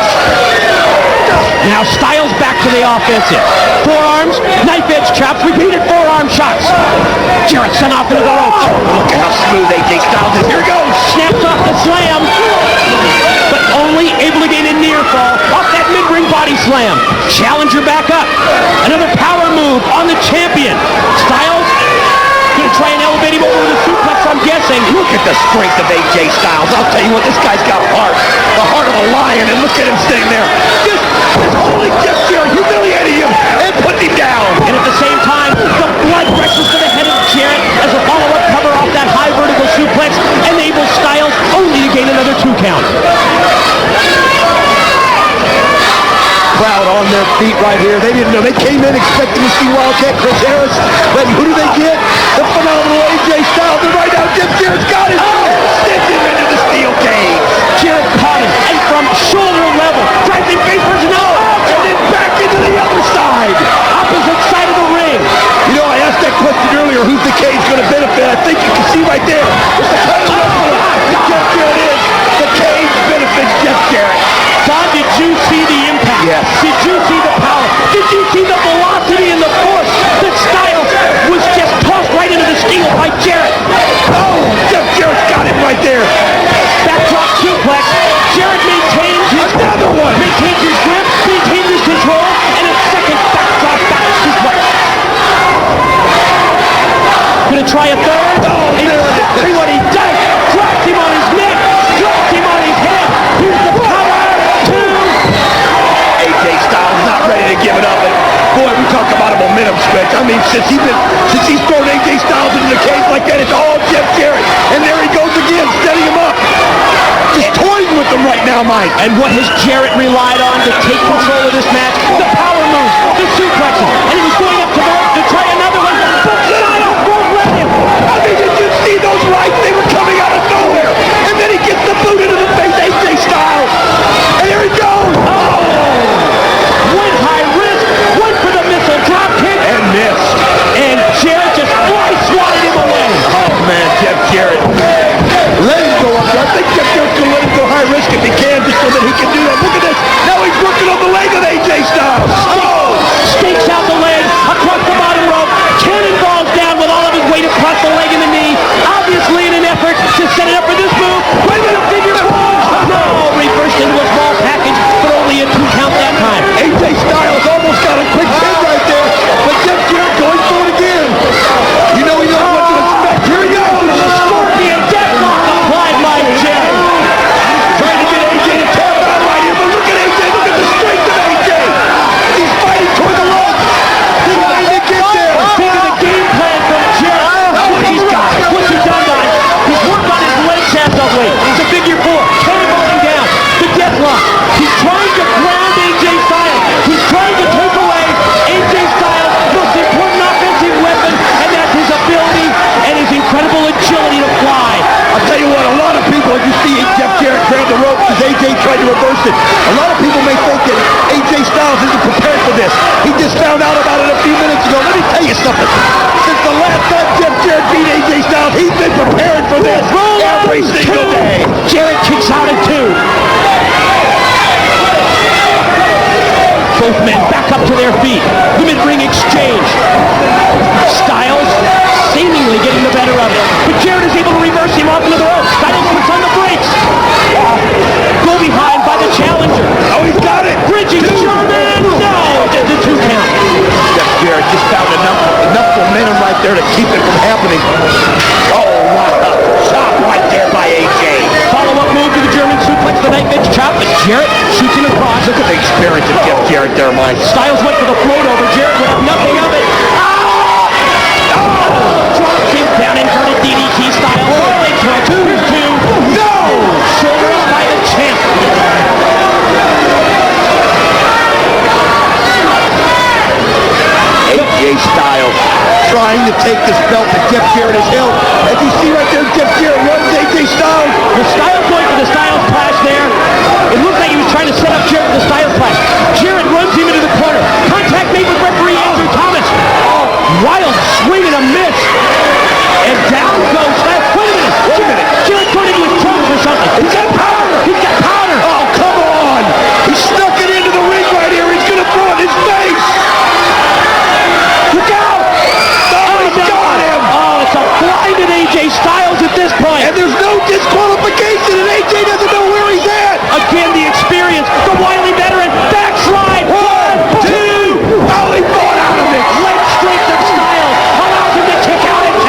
Now Styles back to the offensive. Forearms, knife edge chops, repeated forearm shots. Jarrett sent off into the ropes. Look at how smooth AJ Styles is. Here he goes. Snaps off the slam, but only able to gain a near fall off that mid-ring body slam. Challenger back up. Another power move on the champion. Styles gonna try and elevate him over with a suplex, I'm guessing. Look at the strength of AJ Styles. I'll tell you what, this guy's got heart. The heart of a lion, and look at him sitting there. Just holding Jeff Jarrett, humiliating him, and putting him down. And at the same time, the blood rushes to the head of Jarrett as a follow-up cover off that high vertical suplex enables Styles only to gain another 2 count. Crowd on their feet right here. They didn't know. They came in expecting to see Wildcat Chris Harris, but who do they get? The phenomenal AJ Styles, and right now Jeff Jarrett's got it. Sends him into the steel cage. Jarrett caught him, and from shoulder level, drives him face first, And then back into the other side. opposite side of the ring. You know, I asked that question earlier, who's the cage going to benefit? I think you can see right there. It's the kind of wrestler that Jeff Jarrett is. The cage benefits Jeff Jarrett. Don, did you see the impact? Yes. Did you see the power? Did you see the velocity and the force that Styles was just tossed right into the steel by Jarrett? Oh, Jeff Jarrett's got it right there. Backdrop suplex. Jarrett maintains his Another one. maintains his grip, maintains his control, and a second backdrop back suplex. Gonna try a third. See what he does. Drops him on his neck. Drops him on his head. Here's the power. 2. AJ Styles not ready to give it up. And boy, we talk about a momentum switch. I mean, since he's thrown AJ Styles into the cage like that, it's all Jeff Jarrett. And there he goes again, setting him up. Just toying with him right now, Mike. And what has Jarrett relied on to take control of this match? The power moves, the suplexes, and he was going up to try another one, but Styles won't let him. I mean, did you see those rights? They were coming out of nowhere. And then he gets the boot into the face, AJ Styles. And here he goes. Went high risk, went for the missile drop kick, And missed. and Jarrett just fly swatted him away. Oh, man, Jeff Jarrett. Let him go up there. I think Jeff Jarrett's going to let him go high risk if he can, just so that he can do that. Look at this. Now he's working on the leg of AJ Styles. Oh! Stakes out the leg, across the bottom rope, cannonballs down with all of his weight across the leg and the knee, obviously in an effort to set it up for this move. Wait a minute, figure 4. No, reversed into a small package, but only a 2 count that time. AJ Styles almost got a quick pin right there, but Jeff Jarrett going for it again. You know he knows what to expect. Here he goes. Scorpion deathlock applied by Jarrett. Trying to get AJ to tap out right here, but look at AJ. Look at the strength of AJ. He's fighting toward the ropes. He's ready to get there. Think of the game plan from Jarrett. What he's got, what's he done, guys? He's worked on his leg chest of late. It's a figure 4, cannonballing down, the deathlock. He's trying to ground AJ Styles. He's trying to take away AJ Styles' most important offensive weapon, and that's his ability and his incredible agility to fly. I'll tell you what, a lot of people, if you see Jeff Jarrett grab the rope because AJ tried to reverse it, a lot of people may think that AJ Styles isn't prepared for this. He just found out about it a few minutes ago. Let me tell you something. Since the last time Jeff Jarrett beat AJ Styles, he's been preparing for this every single day. Jarrett kicks out at 2. Both men back up to their feet. The mid-ring exchange. Styles seemingly getting the better of it, but Jarrett is able to reverse to keep it from happening. Oh, wow. Shot right there by AJ. Follow-up move to the German suplex, the night midge chop, but Jarrett shoots him across. Look at the experience of Jeff Jarrett there, Mike. Styles went for the float over. Jarrett would have nothing of it. Drops him down, inverted DDT style. Rolling to a 2-2. No! Shoulder up by the champ. AJ Styles trying to take this belt that Jeff Jarrett has held. As you see right there, Jeff Jarrett runs AJ Styles. The Styles going for the Styles clash there. It looked like he was trying to set up Jarrett for the Styles clash. Jarrett runs him into the corner. Contact made with referee Andrew Thomas. Wild swing and a miss. And down goes Styles. Wait a minute. Jarrett going into his trunk or something. He's got powder. He's got powder. Oh, come on. He snuck it into the ring right here. He's going to throw it in his face. Look out. Oh, he got him. Oh, it's a blinded AJ Styles at this point. And there's no disqualification, and AJ doesn't know where he's at. Again, the experience. The wily veteran. Backslide. 1, 2. Oh, he fought out of it. Leg strength of Styles allows him to kick out at 2.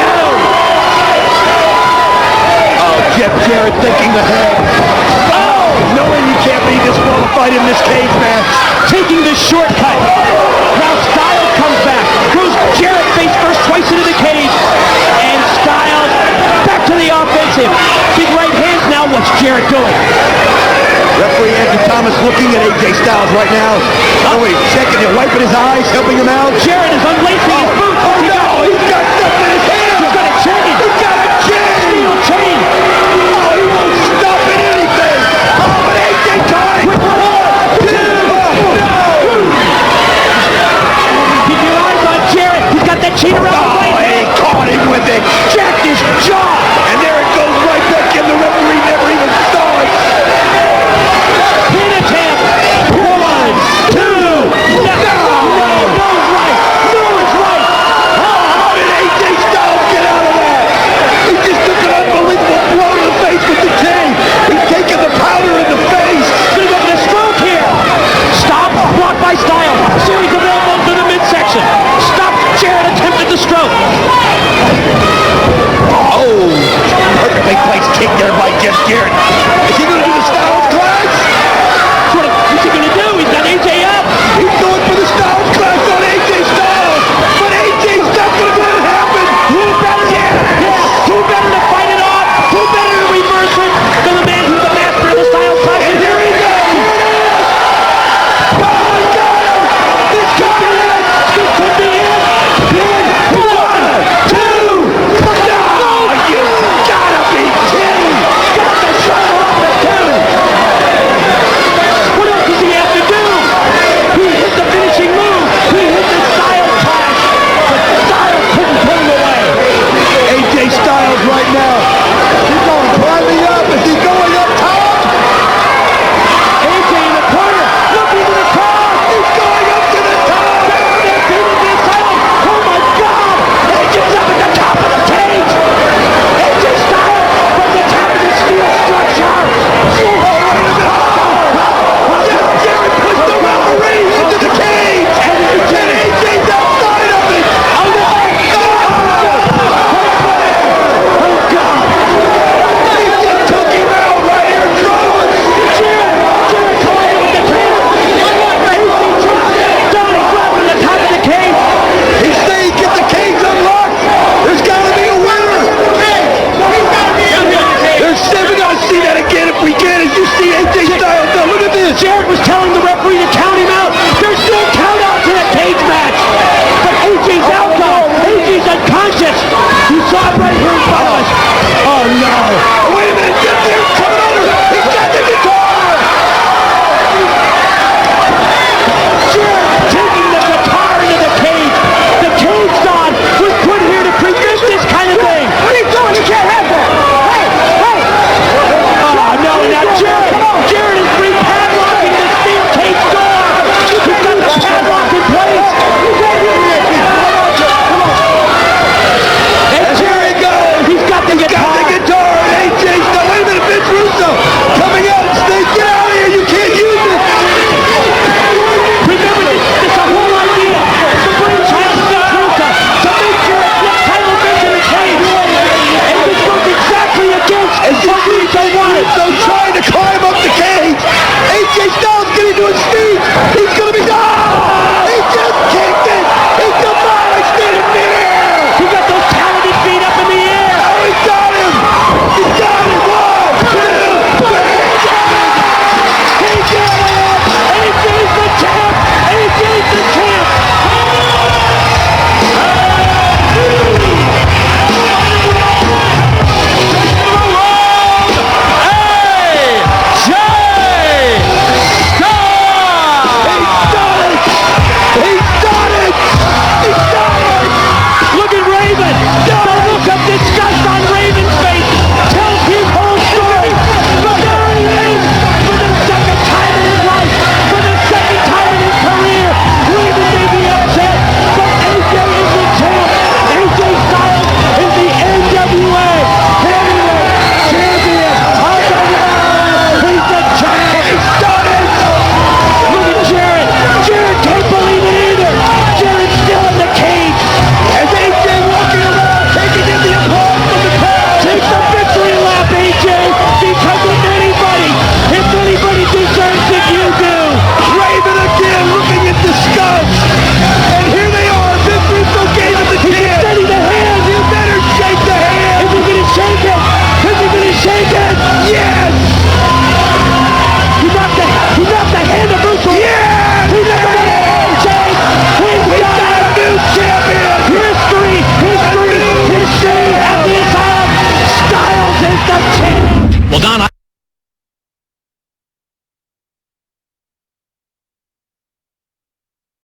Oh, Jeff Jarrett thinking ahead. Oh, knowing he can't be disqualified in this cage match. Taking the shortcut. Now Styles comes back. Throws Jarrett face first twice into the cage. And Styles back to the offensive. Big right hands now. What's Jarrett doing? Referee Andrew Thomas looking at AJ Styles right now. Oh, he's checking it, wiping his eyes, helping him out. Jarrett is unlacing his boots. Oh, no, he's got stuff in his hand. He's got a chain. He's got a chain. Steel chain. Oh, he won't stop at anything. Oh, but AJ time. 1, 2, no. Keep your eyes on Jarrett. He's got that chain around his waist. Oh, he caught him with it. Jacked his jaw. And there it goes right back in. The referee never even saw it. Pin attempt. 1, 2. No. No's right. No is right. How did AJ Styles get out of that? He just took an unbelievable blow to the face with the cane. He's taking the powder in the face. Gonna go for the stroke here. Stop. Blocked by Styles. Series of elbows to the midsection. Stop. Jarrett attempted the stroke. Oh, perfectly placed kick there by Jeff Jarrett. Is he going to do the Styles clash? What's he gonna do? He's got AJ up. He's going for the Styles clash on AJ Styles. But AJ's not going to let it happen. Who better? Yeah. Who better to fight it off? Who better to reverse it than the man who's the master of the Styles clash? And here he goes. Oh, he got him. This could be it. This could be it. 1, 2. No, you gotta be kidding. Got the shoulder up at 2. What else does he have to do? He hit the finishing move. He hit the Styles clash. But Styles couldn't put him away. AJ Styles right now. He's going climbing up. Is he going up top? AJ in the corner. Looking to the cross. He's going up to the top. Oh my God! AJ's up at the top of the cage! AJ Styles from the top of the steel structure! Jarrett pushed the referee into the cage. And AJ's outside of it. Oh no! Oh God! He just took him out right here, Jarrett collided with the cage! Donnie dropping the top of the cage! He's saying get the cage unlocked. There's got to be a winner. There's 7. We're going to see that again if we can. As you see AJ Styles. Now look at this. Jarrett was telling